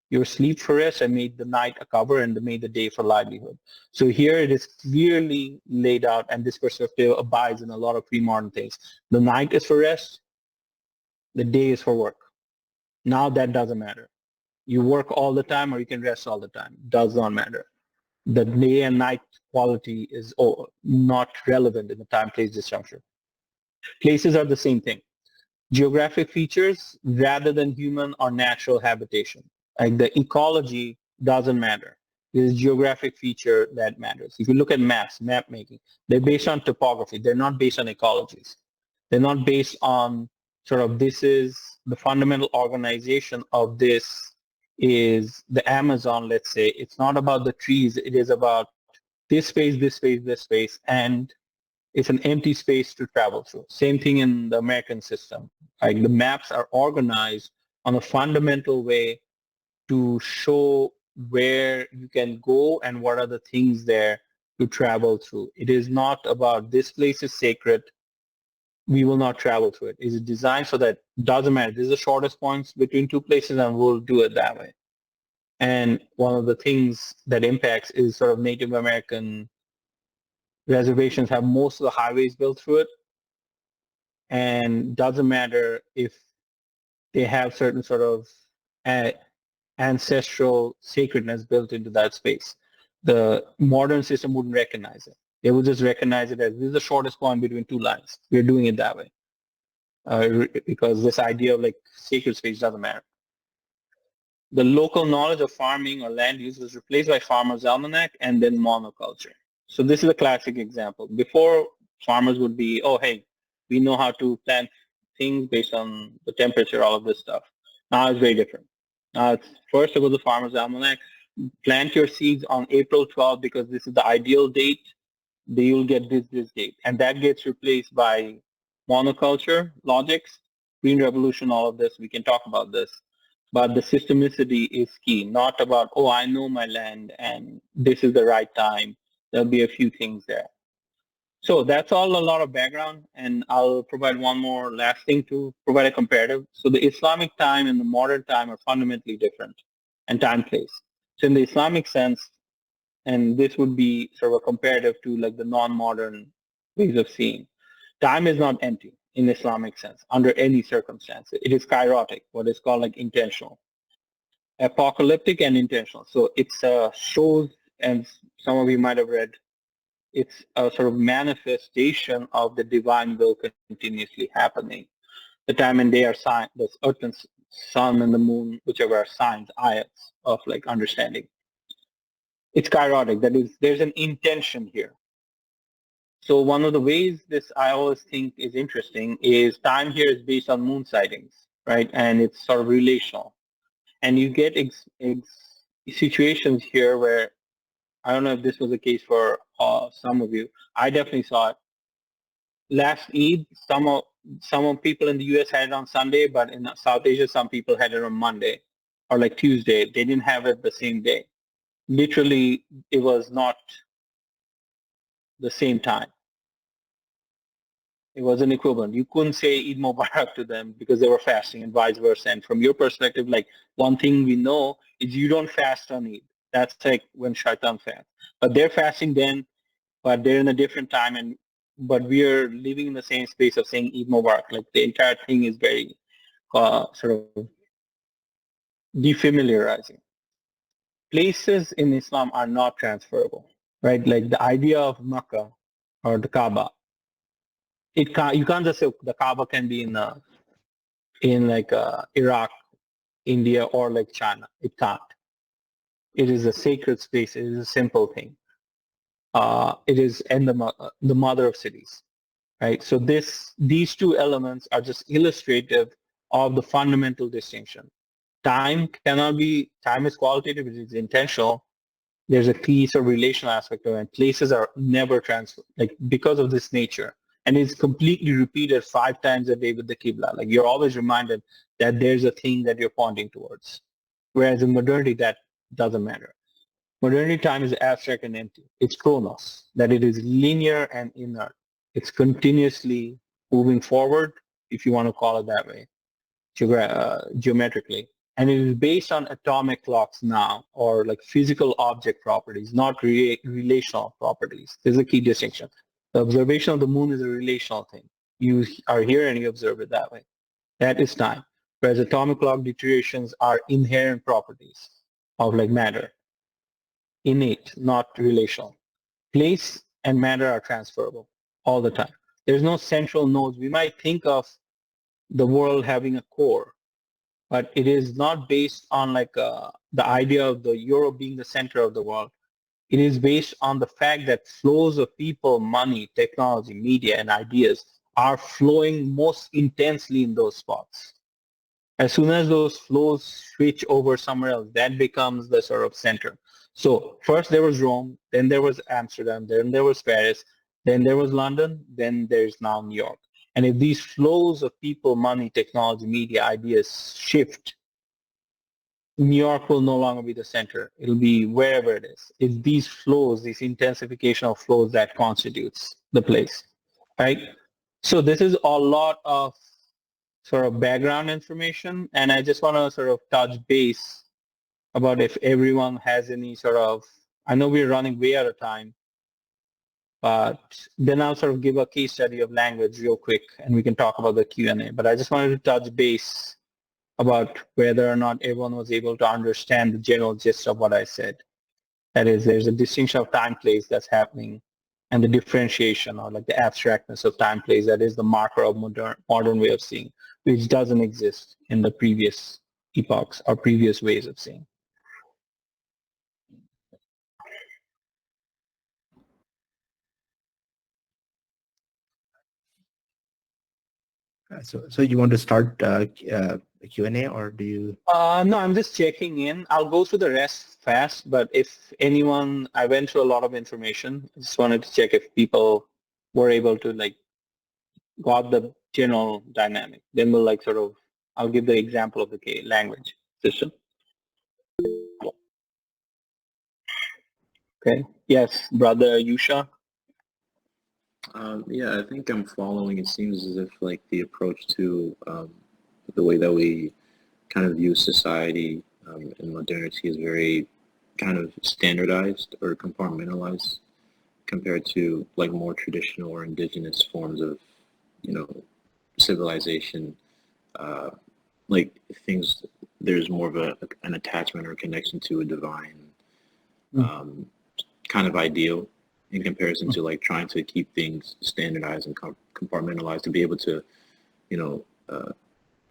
your sleep for rest and made the night a cover and made the day for livelihood. So here it is clearly laid out, and this perspective abides in a lot of pre-modern things. The night is for rest, the day is for work. Now that doesn't matter. You work all the time or you can rest all the time. Does not matter. The day and night quality is not relevant in the time-place disjuncture. Places are the same thing. Geographic features rather than human or natural habitation. Like the ecology doesn't matter. It is geographic feature that matters. If you look at maps, map making, they're based on topography. They're not based on ecologies. They're not based on sort of this is the fundamental organization of this is the Amazon, let's say. It's not about the trees. It is about this space, this space, this space, and it's an empty space to travel through. Same thing in the American system. Like the maps are organized on a fundamental way to show where you can go and what are the things there to travel through. It is not about this place is sacred, we will not travel through it. It is designed so that it doesn't matter. This is the shortest points between two places and we'll do it that way. And one of the things that impacts is sort of Native American reservations have most of the highways built through it, and doesn't matter if they have certain sort of ancestral sacredness built into that space. The modern system wouldn't recognize it. They would just recognize it as this is the shortest point between two lines. We're doing it that way because this idea of like sacred space doesn't matter. The local knowledge of farming or land use was replaced by farmer's almanac and then monoculture. So this is a classic example. Before, farmers would be, oh, hey, we know how to plant things based on the temperature, all of this stuff. Now it's very different. Now it's first to go to the farmer's almanac, plant your seeds on April 12th because this is the ideal date. You'll get this date. And that gets replaced by monoculture, logics, green revolution, all of this. We can talk about this. But the systemicity is key, not about, oh, I know my land and this is the right time. There'll be a few things there. So that's all a lot of background, and I'll provide one more last thing to provide a comparative. So the Islamic time and the modern time are fundamentally different, and time place. So in the Islamic sense, and this would be sort of a comparative to like the non-modern ways of seeing, time is not empty in Islamic sense under any circumstance. It is kairotic, what is called like intentional, apocalyptic and intentional. So it's shows, and some of you might have read, it's a sort of manifestation of the divine will continuously happening. The time and day are signs, the earth and sun and the moon, whichever are signs, ayats of like understanding. It's kairotic, that is, there's an intention here. So one of the ways this I always think is interesting is time here is based on moon sightings, right? And it's sort of relational. And you get situations here where, I don't know if this was the case for some of you. I definitely saw it. Last Eid, some people in the US had it on Sunday, but in South Asia, some people had it on Monday or like Tuesday. They didn't have it the same day. Literally, it was not the same time. It wasn't equivalent. You couldn't say Eid Mubarak to them because they were fasting and vice versa. And from your perspective, like one thing we know is you don't fast on Eid. That's like when Shaitan fasts. But they're fasting then, but they're in a different time, but we are living in the same space of saying Eid Mubarak. Like the entire thing is very sort of defamiliarizing. Places in Islam are not transferable, right? Like the idea of Makkah or the Kaaba, you can't just say the Kaaba can be in like Iraq, India, or like China. It can't. It is a sacred space. It is a simple thing. It is the mother of cities, right? So these two elements are just illustrative of the fundamental distinction. Time is qualitative, it is intentional. There's a key sort of relational aspect of it, and places are never transferred, like because of this nature. And it's completely repeated 5 times a day with the Qibla. Like you're always reminded that there's a thing that you're pointing towards. Whereas in modernity, that doesn't matter. Modernity time is abstract and empty. It's chronos, that it is linear and inert. It's continuously moving forward, if you want to call it that way, geometrically. And it is based on atomic clocks now, or like physical object properties, not relational properties. There's a key distinction. The observation of the moon is a relational thing. You are here and you observe it that way. That is time. Whereas atomic clock deteriorations are inherent properties of like matter. Innate, not relational. Place and matter are transferable all the time. There's no central nodes. We might think of the world having a core, but it is not based on like the idea of the Europe being the center of the world. It is based on the fact that flows of people, money, technology, media, and ideas are flowing most intensely in those spots. As soon as those flows switch over somewhere else, that becomes the sort of center. So first there was Rome, then there was Amsterdam, then there was Paris, then there was London, then there's now New York. And if these flows of people, money, technology, media, ideas shift, New York will no longer be the center. It'll be wherever it is. It's these flows, this intensification of flows that constitutes the place, right? So this is a lot of sort of background information, and I just want to sort of touch base about if everyone has any sort of, I know we're running way out of time, but then I'll sort of give a case study of language real quick, and we can talk about the Q&A. But I just wanted to touch base about whether or not everyone was able to understand the general gist of what I said. That is, there's a distinction of time place that's happening, and the differentiation or like the abstractness of time place that is the marker of modern way of seeing, which doesn't exist in the previous epochs or previous ways of seeing. So you want to start Q&A, or do you? No, I'm just checking in. I'll go through the rest fast, but if anyone, I went through a lot of information. I just wanted to check if people were able to like got the general dynamic. Then we'll like sort of, I'll give the example of the language system. Okay. Yes, brother Yusha. Yeah, I think I'm following. It seems as if like the approach to the way that we kind of view society in modernity is very kind of standardized or compartmentalized compared to like more traditional or indigenous forms of, you know, civilization. Uh, like things, there's more of an attachment or connection to a divine um, kind of ideal in comparison to like trying to keep things standardized and compartmentalized to be able to, you know,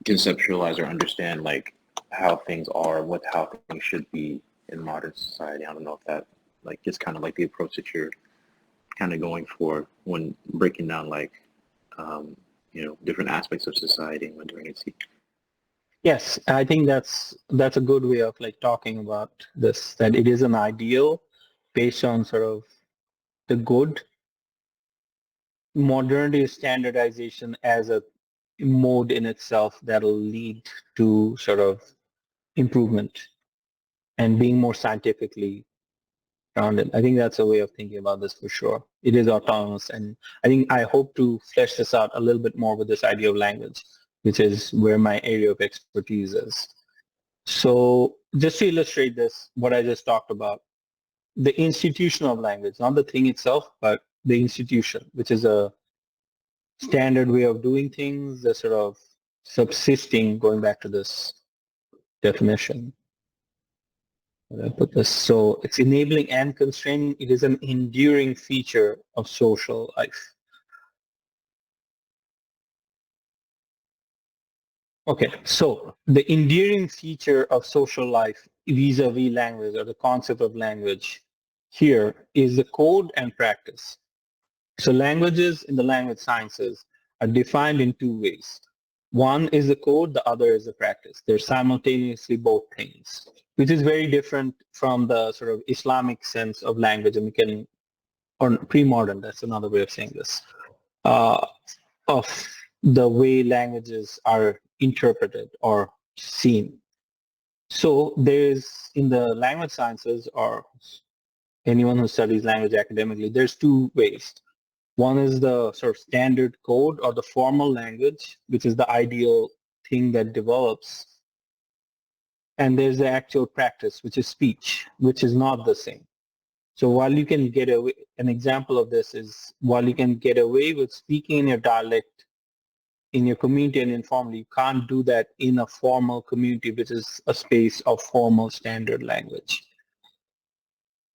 conceptualize or understand like how things are, how things should be in modern society. I don't know if that like is kind of like the approach that you're kind of going for when breaking down like, you know, different aspects of society and modernity. Yes, I think that's a good way of like talking about this, that it is an ideal based on sort of the good. Modernity is standardization as a mode in itself that'll lead to sort of improvement and being more scientifically grounded. I think that's a way of thinking about this for sure. It is autonomous, and I hope to flesh this out a little bit more with this idea of language, which is where my area of expertise is. So just to illustrate this, what I just talked about, the institution of language, not the thing itself, but the institution, which is a standard way of doing things, the sort of subsisting, going back to this definition. How do I put this? So it's enabling and constraining. It is an enduring feature of social life. Okay, so the enduring feature of social life vis-a-vis language, or the concept of language here, is the code and practice. So languages in the language sciences are defined in two ways. One is the code, the other is the practice. They're simultaneously both things, which is very different from the sort of Islamic sense of language, and we can, or pre-modern, that's another way of saying this, of the way languages are interpreted or seen. So there's, in the language sciences, or anyone who studies language academically, there's two ways. One is the sort of standard code or the formal language, which is the ideal thing that develops. And there's the actual practice, which is speech, which is not the same. So while you can get away, an example of this is while you can get away with speaking in your dialect in your community and informally, you can't do that in a formal community, which is a space of formal standard language.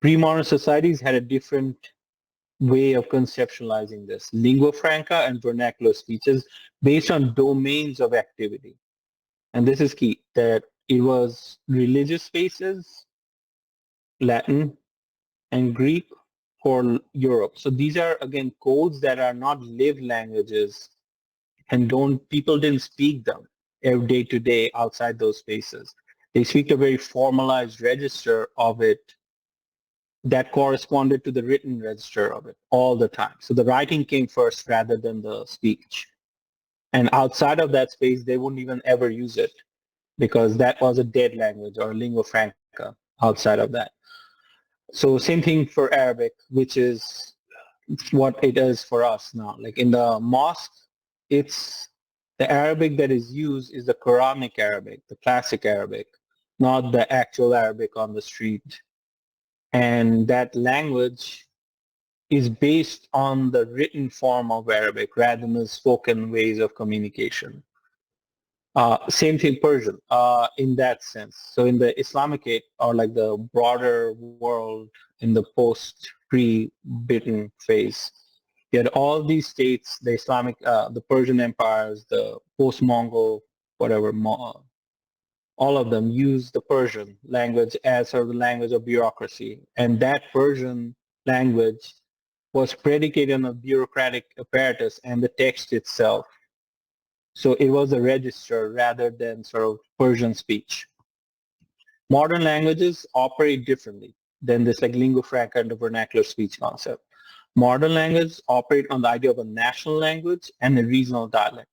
Pre-modern societies had a different way of conceptualizing this. Lingua franca and vernacular speeches based on domains of activity. And this is key, that it was religious spaces, Latin, and Greek for Europe. So these are, again, codes that are not lived languages, and people didn't speak them every day to day outside those spaces. They speak a very formalized register of it that corresponded to the written register of it all the time. So the writing came first rather than the speech. And outside of that space, they wouldn't even ever use it because that was a dead language or lingua franca outside of that. So same thing for Arabic, which is what it is for us now. Like in the mosque, it's the Arabic that is used is the Quranic Arabic, the classic Arabic, not the actual Arabic on the street. And that language is based on the written form of Arabic rather than the spoken ways of communication. Same thing, Persian, in that sense. So in the Islamicate, or like the broader world in the post-pre-Britain phase, you had all these states, the Islamic, the Persian empires, the post-Mongol, whatever, all of them use the Persian language as sort of the language of bureaucracy. And that Persian language was predicated on a bureaucratic apparatus and the text itself. So it was a register rather than sort of Persian speech. Modern languages operate differently than this like lingua franca and the vernacular speech concept. Modern languages operate on the idea of a national language and a regional dialect.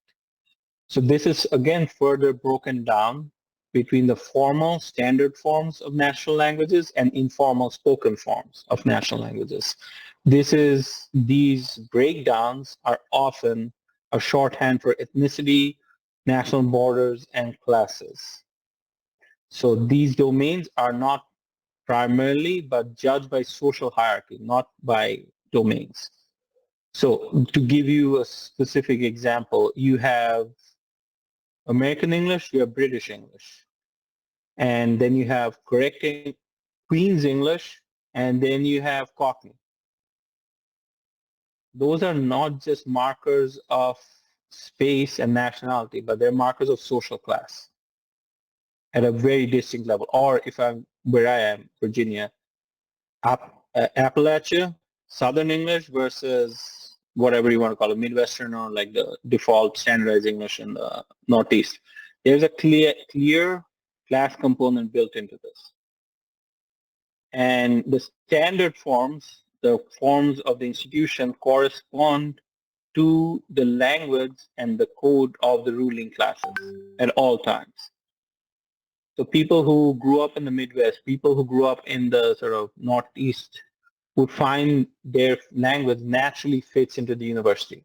So this is again further broken down between the formal standard forms of national languages and informal spoken forms of national languages. These breakdowns are often a shorthand for ethnicity, national borders, and classes. So these domains are not primarily but judged by social hierarchy, not by domains. So to give you a specific example, you have American English, you have British English. And then you have correcting Queen's English, and then you have Cockney. Those are not just markers of space and nationality, but they're markers of social class at a very distinct level. Or if I'm where I am, Virginia, Appalachia, Southern English versus whatever you want to call it, Midwestern or like the default standardized English in the Northeast. There's a clear class component built into this. And the standard forms, the forms of the institution correspond to the language and the code of the ruling classes at all times. So people who grew up in the Midwest, people who grew up in the sort of Northeast would find their language naturally fits into the university.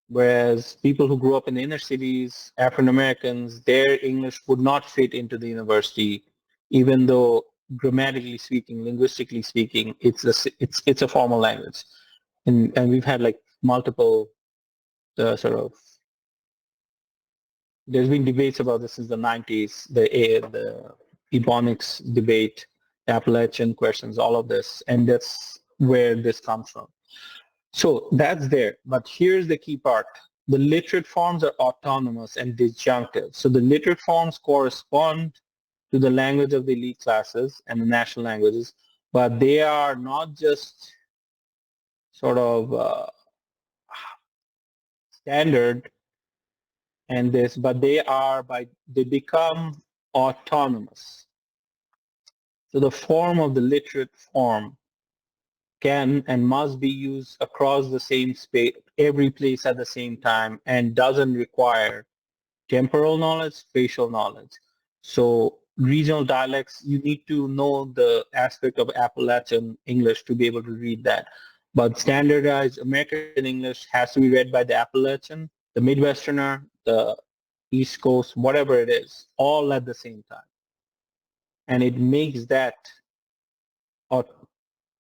Whereas people who grew up in the inner cities, African Americans, their English would not fit into the university, even though grammatically speaking, linguistically speaking, it's a formal language. And we've had like multiple sort of, there's been debates about this since the 90s, the Ebonics debate, Appalachian questions, all of this, and that's where this comes from. So that's there, but here's the key part. The literate forms are autonomous and disjunctive. So the literate forms correspond to the language of the elite classes and the national languages, but they are not just sort of standard and this, but they become autonomous. So the form of the literate form can and must be used across the same space, every place at the same time, and doesn't require temporal knowledge, spatial knowledge. So regional dialects, you need to know the aspect of Appalachian English to be able to read that. But standardized American English has to be read by the Appalachian, the Midwesterner, the East Coast, whatever it is, all at the same time. And it makes that a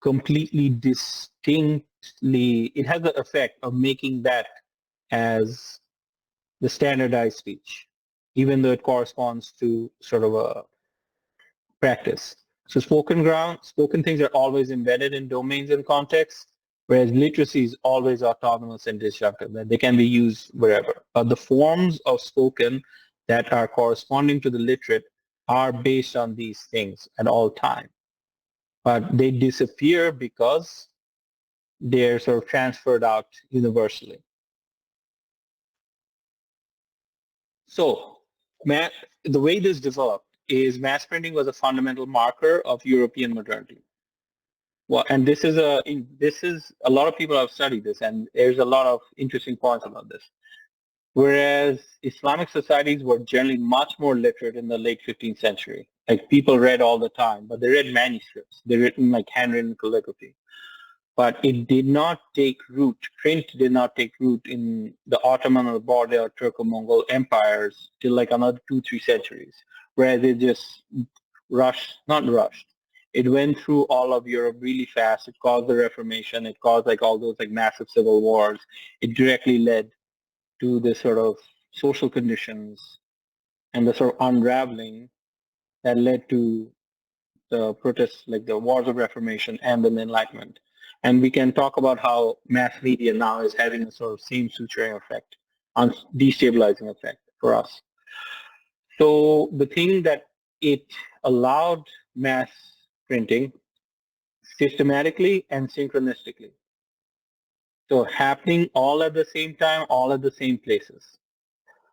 completely distinctly, it has the effect of making that as the standardized speech, even though it corresponds to sort of a practice. So spoken things are always embedded in domains and contexts, whereas literacy is always autonomous and disjunctive, that they can be used wherever. But the forms of spoken that are corresponding to the literate are based on these things at all time. But they disappear because they're sort of transferred out universally. So the way this developed is mass printing was a fundamental marker of European modernity. Well, and this is a lot of people have studied this, and there's a lot of interesting points about this. Whereas Islamic societies were generally much more literate in the late 15th century. Like people read all the time, but they read manuscripts. They written like handwritten calligraphy. But it did not take root, print did not take root in the Ottoman or Border or Turco-Mongol empires till like another 2-3 centuries, where they just not rushed. It went through all of Europe really fast. It caused the Reformation. It caused like all those like massive civil wars. It directly led to this sort of social conditions and the sort of unraveling that led to the protests like the wars of reformation and then the enlightenment. And we can talk about how mass media now is having a sort of same suturing effect, on destabilizing effect for us. So the thing that it allowed mass printing systematically and synchronistically. So happening all at the same time, all at the same places.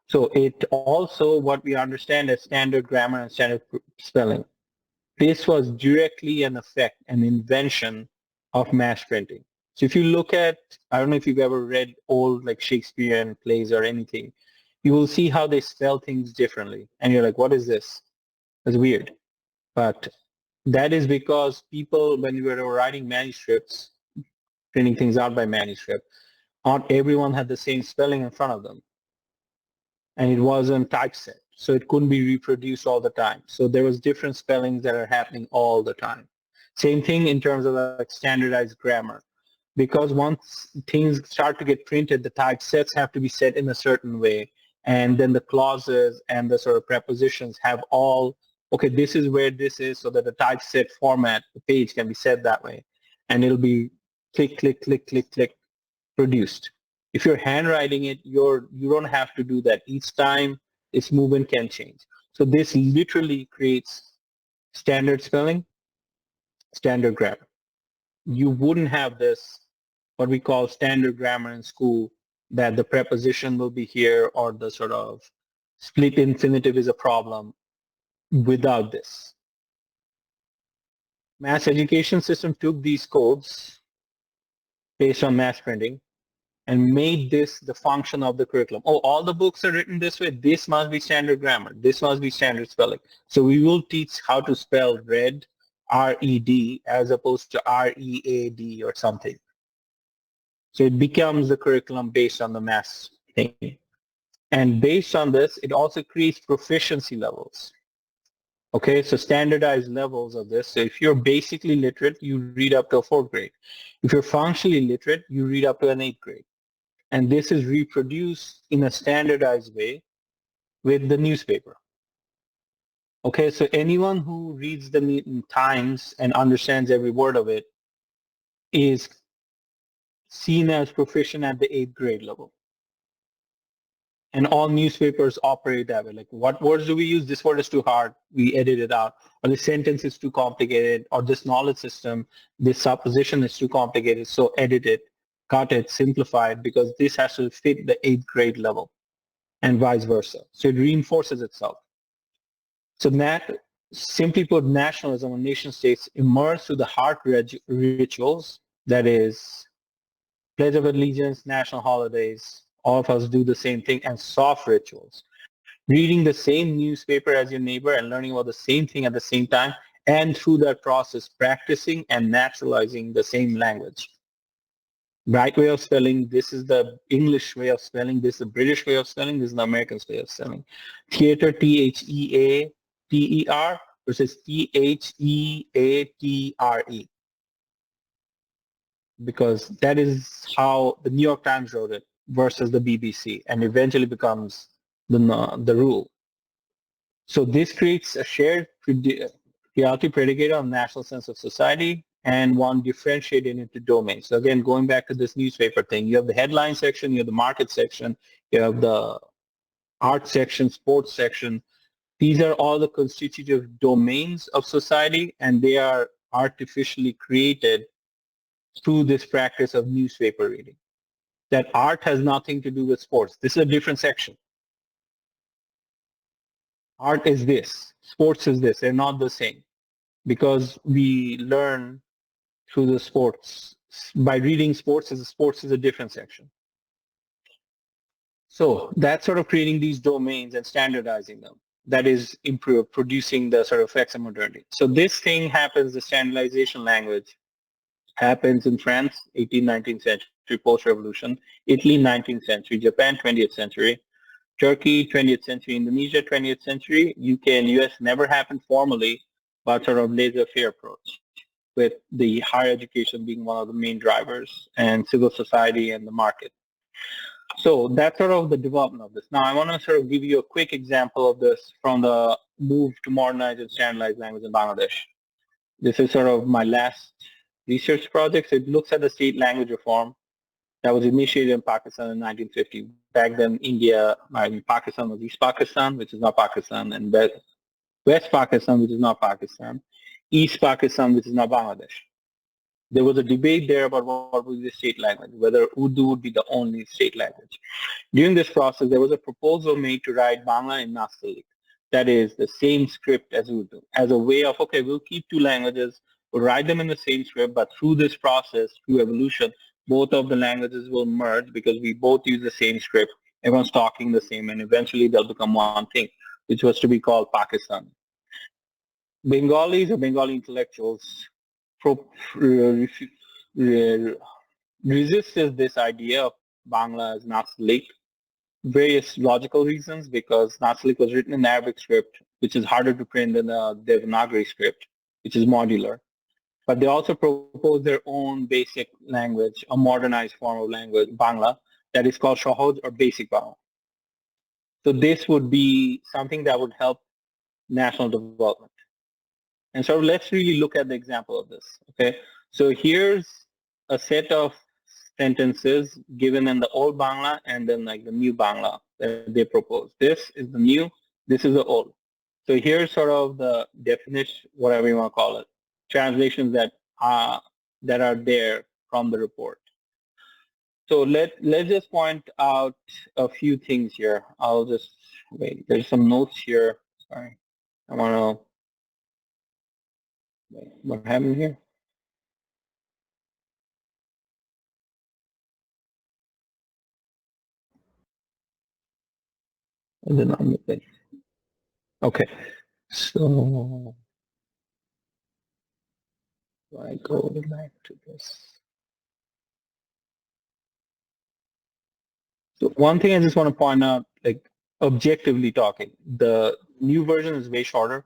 So it also what we understand as standard grammar and standard spelling. This was directly an effect, an invention of mass printing. So if you look at, I don't know if you've ever read old like Shakespearean plays or anything, you will see how they spell things differently. And you're like, what is this? That's weird. But that is because people, when we were writing manuscripts, printing things out by manuscript, not everyone had the same spelling in front of them. And it wasn't typeset. So it couldn't be reproduced all the time. So there was different spellings that are happening all the time. Same thing in terms of like standardized grammar. Because once things start to get printed, the typesets have to be set in a certain way. And then the clauses and the sort of prepositions have all, okay, this is where this is so that the typeset format, the page can be set that way. And it'll be click, click, click, click, click, produced. If you're handwriting it, you don't have to do that. Each time its movement can change. So this literally creates standard spelling, standard grammar. You wouldn't have this, what we call standard grammar in school, that the preposition will be here or the sort of split infinitive is a problem without this. Mass education system took these codes based on mass printing and made this the function of the curriculum. Oh, all the books are written this way. This must be standard grammar. This must be standard spelling. So we will teach how to spell red, R-E-D, as opposed to R-E-A-D or something. So it becomes the curriculum based on the mass thing. And based on this, it also creates proficiency levels. Okay, so standardized levels of this. So if you're basically literate, you read up to a fourth grade. If you're functionally literate, you read up to an eighth grade. And this is reproduced in a standardized way with the newspaper. Okay, so anyone who reads the Times and understands every word of it is seen as proficient at the eighth grade level. And all newspapers operate that way. Like, what words do we use? This word is too hard. We edit it out. Or this sentence is too complicated. Or this knowledge system, this supposition is too complicated. So edit it, cut it, simplify it, because this has to fit the eighth grade level and vice versa. So it reinforces itself. So simply put, nationalism or nation states emerge through the hard rituals, that is Pledge of Allegiance, national holidays. All of us do the same thing, and soft rituals. Reading the same newspaper as your neighbor and learning about the same thing at the same time, and through that process, practicing and naturalizing the same language. Right way of spelling, this is the English way of spelling, this is the British way of spelling, this is the American way of spelling. Theater, Theater versus Theatre, because that is how the New York Times wrote it versus the BBC, and eventually becomes the rule. So this creates a shared reality predicated on national sense of society and one differentiated into domains. So again, going back to this newspaper thing, you have the headline section, you have the market section, you have the art section, sports section. These are all the constitutive domains of society, and they are artificially created through this practice of newspaper reading. That art has nothing to do with sports. This is a different section. Art is this, sports is this. They're not the same because we learn through the sports. By reading sports is a different section. So that's sort of creating these domains and standardizing them. That is producing the sort of effects of modernity. So this thing happens, the standardization language happens in France, 18th, 19th century, post-revolution, Italy, 19th century, Japan, 20th century, Turkey, 20th century, Indonesia, 20th century, UK and US never happened formally, but sort of laissez-faire approach, with the higher education being one of the main drivers and civil society and the market. So that's sort of the development of this. Now I want to sort of give you a quick example of this from the move to modernized and standardized language in Bangladesh. This is sort of my last research project. So it looks at the state language reform that was initiated in Pakistan in 1950. Back then, Pakistan was East Pakistan, which is not Pakistan, and West Pakistan, which is not Pakistan, East Pakistan, which is not Bangladesh. There was a debate there about what would be the state language, whether Urdu would be the only state language. During this process, there was a proposal made to write Bangla in Nastaliq, that is the same script as Urdu, as a way of, okay, we'll keep two languages, we'll write them in the same script, but through this process, through evolution, both of the languages will merge because we both use the same script, everyone's talking the same, and eventually they'll become one thing, which was to be called Pakistan. Bengalis or Bengali intellectuals resisted this idea of Bangla as Nastaliq, various logical reasons, because Nastaliq was written in Arabic script, which is harder to print than the Devanagari script, which is modular. But they also proposed their own basic language, a modernized form of language, Bangla, that is called Shahod or Basic Bangla. So this would be something that would help national development. And so let's really look at the example of this, okay? So here's a set of sentences given in the old Bangla and then like the new Bangla that they propose. This is the new, this is the old. So here's sort of the definition, whatever you want to call it, translations that are there from the report. So let's just point out a few things here. I'll just wait. There's some notes here. Sorry, I want to. Wait, what happened here? I did not make it. Okay, so I go back to this. So one thing I just want to point out, like objectively talking, the new version is way shorter.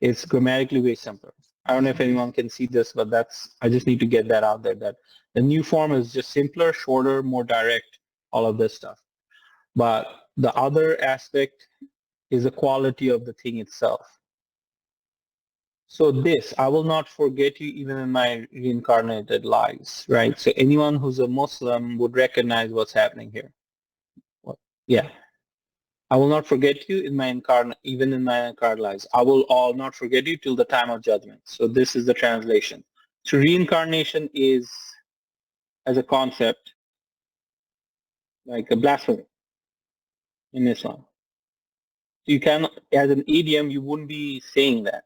It's grammatically way simpler. I don't know if anyone can see this, but I just need to get that out there, that the new form is just simpler, shorter, more direct, all of this stuff. But the other aspect is the quality of the thing itself. So this, I will not forget you even in my reincarnated lives, right? So anyone who's a Muslim would recognize what's happening here. Yeah. I will not forget you in my even in my incarnate lives. I will all not forget you till the time of judgment. So this is the translation. So reincarnation is, as a concept, like a blasphemy in Islam. You can, as an idiom, you wouldn't be saying that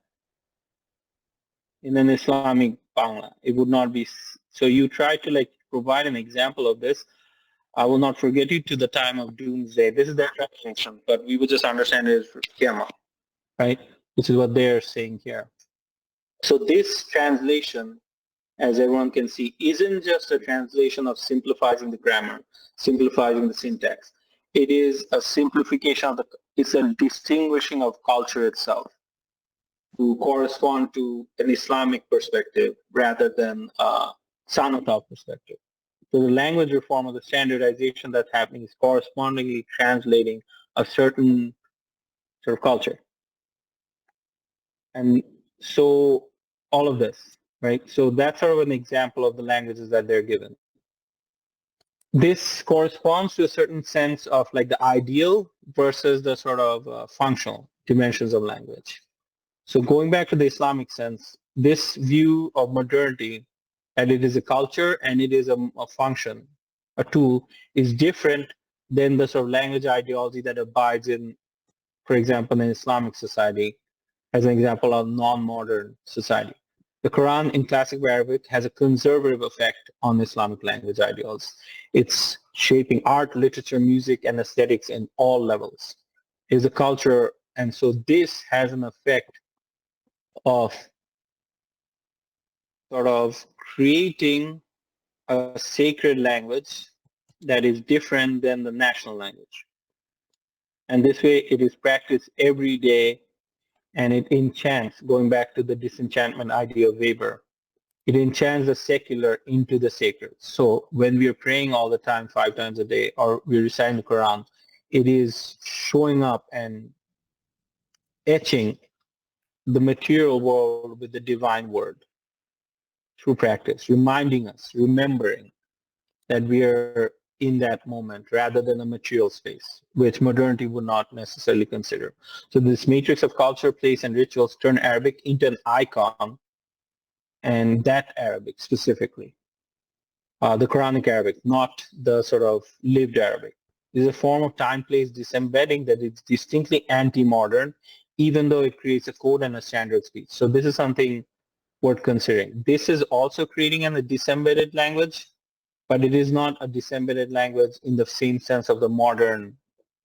in an Islamic Bangla. It would not be. So you try to like provide an example of this. I will not forget you to the time of doomsday. This is their translation, but we would just understand it as Qiyamah, right? Which is what they're saying here. So this translation, as everyone can see, isn't just a translation of simplifying the grammar, simplifying the syntax. It is a simplification of it's a distinguishing of culture itself to correspond to an Islamic perspective rather than a Sanatha perspective. So the language reform or the standardization that's happening is correspondingly translating a certain sort of culture. And so all of this, right? So that's sort of an example of the languages that they're given. This corresponds to a certain sense of like the ideal versus the sort of functional dimensions of language. So going back to the Islamic sense, this view of modernity, and it is a culture and it is a function, a tool, is different than the sort of language ideology that abides in, for example, in Islamic society, as an example of non-modern society. The Quran in classic Arabic has a conservative effect on Islamic language ideals. It's shaping art, literature, music, and aesthetics in all levels. It's a culture, and so this has an effect of sort of creating a sacred language that is different than the national language. And this way it is practiced every day and it enchants, going back to the disenchantment idea of Weber. It enchants the secular into the sacred. So when we are praying all the time, 5 times a day, or we're reciting the Quran, it is showing up and etching the material world with the divine word through practice, reminding us, remembering that we are in that moment rather than a material space, which modernity would not necessarily consider. So this matrix of culture, place, and rituals turn Arabic into an icon, and that Arabic specifically, the Quranic Arabic, not the sort of lived Arabic. This is a form of time-place disembedding that is distinctly anti-modern, even though it creates a code and a standard speech. So this is something worth considering. This is also creating a disembedded language, but it is not a disembedded language in the same sense of the modern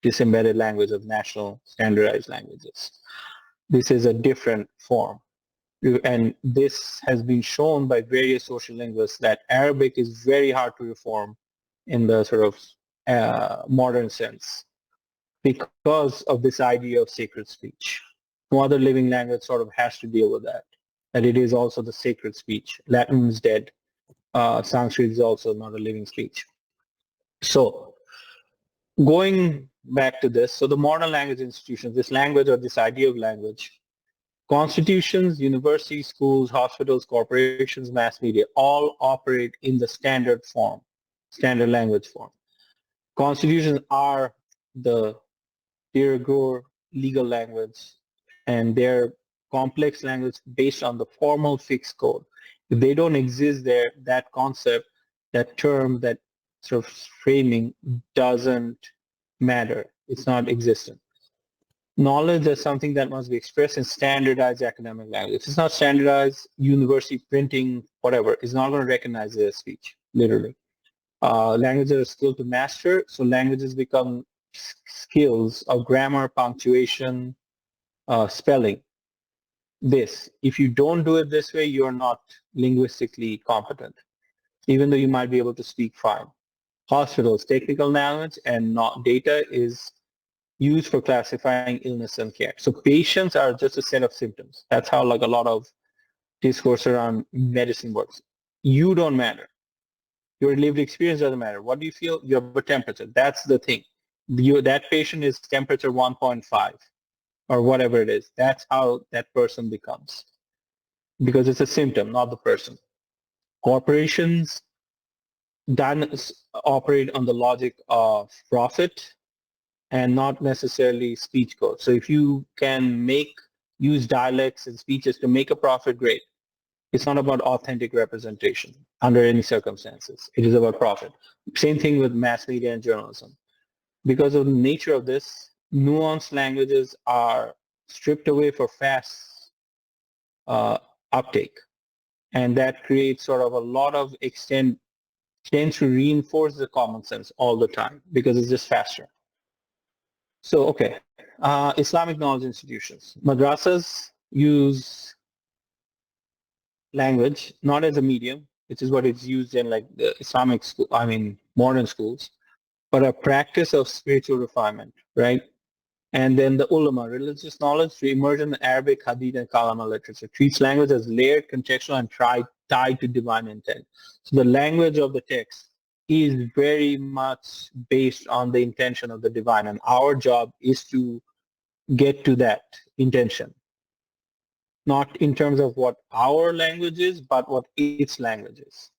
disembedded language of national standardized languages. This is a different form. And this has been shown by various social linguists that Arabic is very hard to reform in the sort of modern sense because of this idea of sacred speech. No other living language sort of has to deal with that it is also the sacred speech. Latin is dead. Sanskrit is also not a living speech. So going back to this, so the modern language institutions, this language or this idea of language, constitutions, universities, schools, hospitals, corporations, mass media, all operate in the standard form, standard language form. Constitutions are the de rigueur legal language, and they're complex language based on the formal fixed code. If they don't exist there, that concept, that term, that sort of framing doesn't matter. It's not existent. Knowledge is something that must be expressed in standardized academic language. If it's not standardized, university printing, whatever, is not going to recognize it as speech, literally. Languages are a skill to master, so languages become skills of grammar, punctuation, spelling. This, if you don't do it this way, you're not linguistically competent, even though you might be able to speak fine. Hospitals, technical language and not data is used for classifying illness and care. So patients are just a set of symptoms. That's how like a lot of discourse around medicine works. You don't matter. Your lived experience doesn't matter. What do you feel? You have a temperature. That's the thing. That patient is temperature 1.5 or whatever it is. That's how that person becomes because it's a symptom, not the person. Corporations operate on the logic of profit and not necessarily speech code. So if you can use dialects and speeches to make a profit, great. It's not about authentic representation under any circumstances. It is about profit. Same thing with mass media and journalism. Because of the nature of this, nuanced languages are stripped away for fast uh, uptake. And that creates sort of a lot of tends to reinforce the common sense all the time because it's just faster. So, okay, Islamic knowledge institutions. Madrasas use language not as a medium, which is what it's used in like the Islamic school, I mean, modern schools, but a practice of spiritual refinement, right? And then the ulama, religious knowledge to emerge in Arabic, Hadith, and Kalama literature, treats language as layered, contextual, and tied to divine intent. So the language of the text is very much based on the intention of the divine, and our job is to get to that intention, not in terms of what our language is, but what its language is.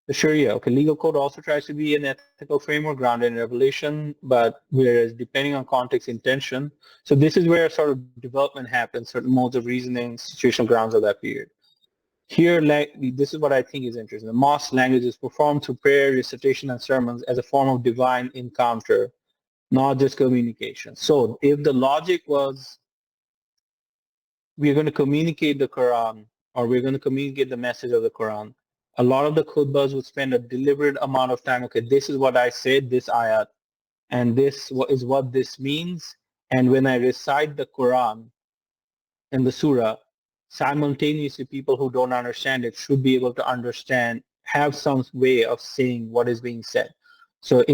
The Sharia, okay, legal code also tries to be an ethical framework grounded in revelation, but whereas depending on context, intention, so this is where sort of development happens, certain modes of reasoning, situational grounds of that period. Here, this is what I think is interesting. The mosque language is performed through prayer, recitation, and sermons as a form of divine encounter, not just communication. So if the logic was we're going to communicate the Quran or we're going to communicate the message of the Quran, a lot of the khutbahs would spend a deliberate amount of time, okay, this is what I said, this ayat, and this is what this means. And when I recite the Quran and the surah, simultaneously people who don't understand it should be able to understand, have some way of saying what is being said. So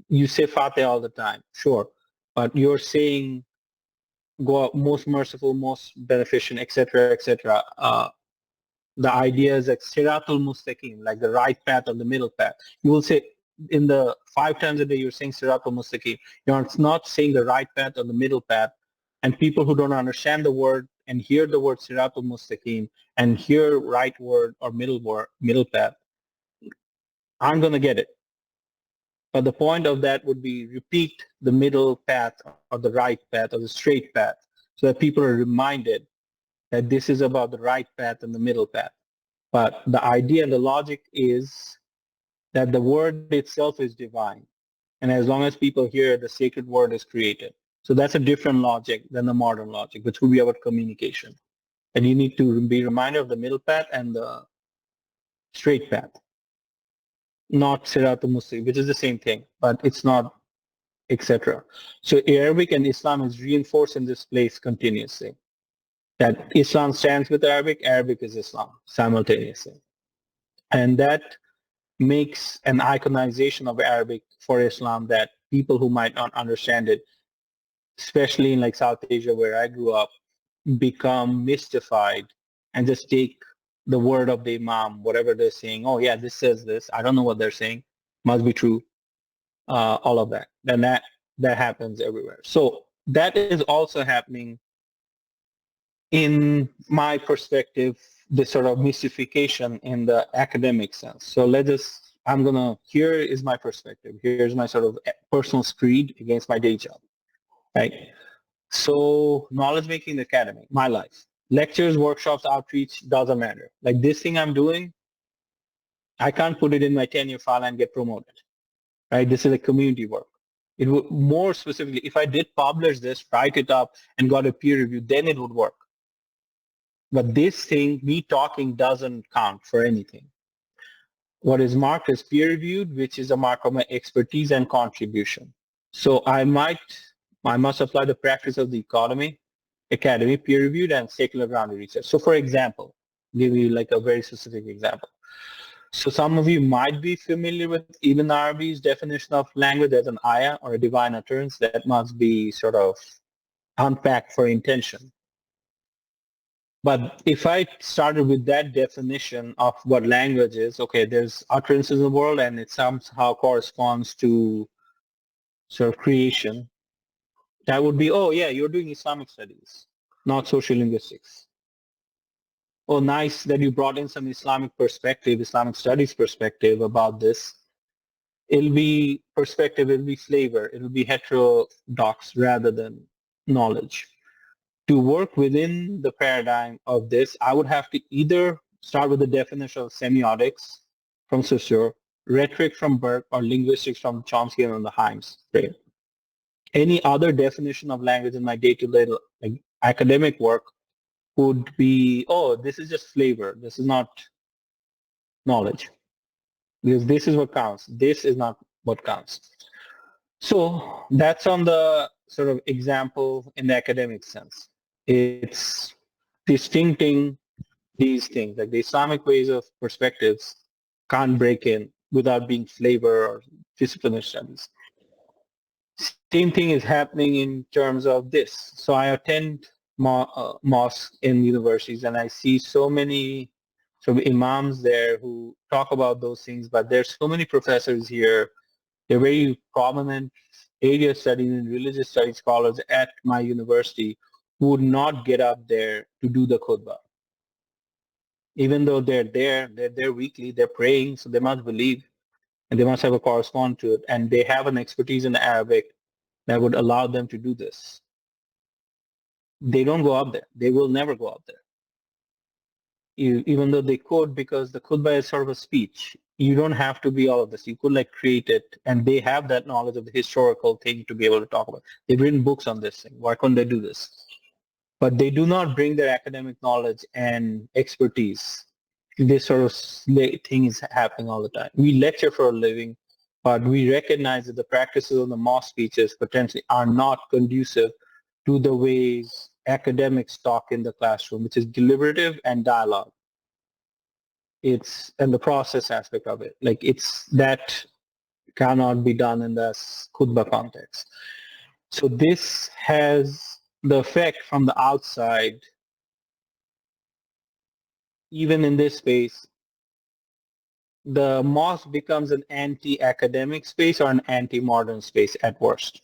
you say Fatih all the time, sure, but you're saying go most merciful, most beneficent, etc., etc. The idea is like siratul mustaqim, like the right path or the middle path. You will say in the 5 times a day you're saying siratul mustaqim. You're not saying the right path or the middle path. And people who don't understand the word and hear the word siratul mustaqim and hear right word or middle path aren't going to get it. But the point of that would be repeat the middle path or the right path or the straight path so that people are reminded that this is about the right path and the middle path. But the idea and the logic is that the word itself is divine. And as long as people hear, the sacred word is created. So that's a different logic than the modern logic, which would be about communication. And you need to be reminded of the middle path and the straight path, not Sirat al-Muslim, which is the same thing, but it's not, etc. So Arabic and Islam is reinforced in this place continuously. That Islam stands with Arabic, Arabic is Islam simultaneously. And that makes an iconization of Arabic for Islam that people who might not understand it, especially in like South Asia where I grew up, become mystified and just take the word of the Imam, whatever they're saying. Oh yeah, this says this. I don't know what they're saying. Must be true. All of that. Then that happens everywhere. So that is also happening in my perspective, this sort of mystification in the academic sense. So here is my perspective. Here's my sort of personal screed against my day job, right? So knowledge making the academy, my life. Lectures, workshops, outreach, doesn't matter. Like this thing I'm doing, I can't put it in my tenure file and get promoted, right? This is a community work. It would more specifically, if I did publish this, write it up and got a peer review, then it would work. But this thing, me talking, doesn't count for anything. What is marked as peer-reviewed, which is a mark of my expertise and contribution. So I must apply the practice of the academy, peer-reviewed, and secular grounded research. So for example, give you like a very specific example. So some of you might be familiar with Ibn Arabi's definition of language as an ayah or a divine utterance that must be sort of unpacked for intention. But if I started with that definition of what language is, okay, there's utterances in the world and it somehow corresponds to sort of creation, that would be, oh yeah, you're doing Islamic studies, not social linguistics. Oh, nice that you brought in some Islamic perspective, Islamic studies perspective about this. It'll be perspective, it'll be flavor, it'll be heterodox rather than knowledge. To work within the paradigm of this, I would have to either start with the definition of semiotics from Saussure, rhetoric from Burke, or linguistics from Chomsky and the Himes. Right? Any other definition of language in my day-to-day like, academic work would be, oh, this is just flavor. This is not knowledge. Because this is what counts. This is not what counts. So that's on the sort of example in the academic sense. It's distincting these things, like the Islamic ways of perspectives can't break in without being flavor or disciplinary studies. Same thing is happening in terms of this. So I attend mosques in universities and I see so many sort of imams there who talk about those things, but there's so many professors here. They're very prominent area studies and religious studies scholars at my university who would not get up there to do the khutbah. Even though they're there weekly, they're praying, so they must believe and they must have a correspond to it. And they have an expertise in Arabic that would allow them to do this. They don't go up there. They will never go up there. Even though they could, because the khutbah is sort of a speech. You don't have to be all of this. You could like create it, and they have that knowledge of the historical thing to be able to talk about. They've written books on this thing. Why couldn't they do this? But they do not bring their academic knowledge and expertise. This sort of thing is happening all the time. We lecture for a living, but we recognize that the practices of the mosque speeches potentially are not conducive to the ways academics talk in the classroom, which is deliberative and dialogue. And the process aspect of it. Like that cannot be done in the khutbah context. So this has the effect from the outside even in this space, the mosque becomes an anti-academic space or an anti-modern space at worst.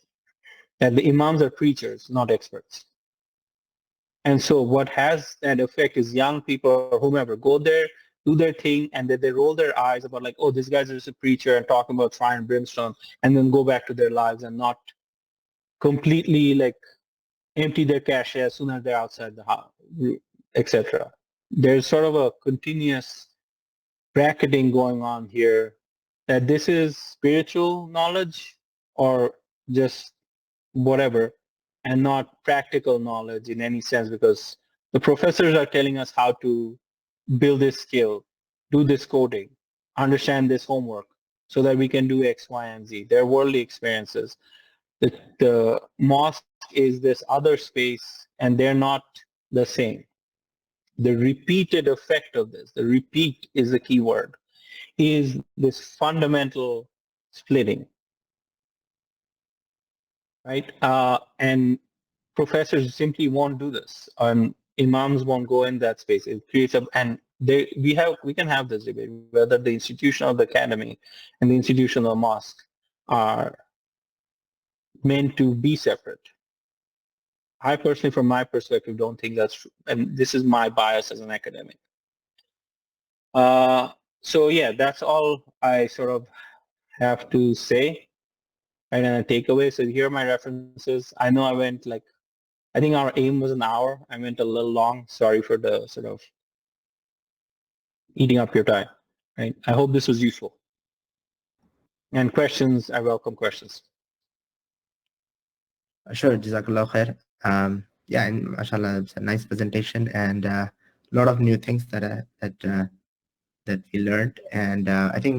And the imams are preachers, not experts. And so what has that effect is young people or whomever go there, do their thing, and then they roll their eyes about like, oh, this guy's just a preacher and talking about fire and brimstone, and then go back to their lives and not completely like empty their cache as soon as they're outside the house, etc. There's sort of a continuous bracketing going on here that this is spiritual knowledge or just whatever and not practical knowledge in any sense because the professors are telling us how to build this skill, do this coding, understand this homework so that we can do X, Y, and Z. They're worldly experiences. The mosque is this other space and they're not the same. The repeated effect of this, the repeat is the key word, is this fundamental splitting, right? And professors simply won't do this, and imams won't go in that space. It creates a and we can have this debate whether the institution of the academy and the institution of the mosque are meant to be separate. I personally, from my perspective, don't think that's true, and this is my bias as an academic. So yeah, that's all I sort of have to say. And a takeaway. So here are my references. I know I went like, I think our aim was an hour. I went a little long. Sorry for the sort of eating up your time. Right. I hope this was useful. And questions, I welcome questions. Sure, Jazakallah khair. Yeah, and mashallah, it's a nice presentation and a lot of new things that we learned. And I think we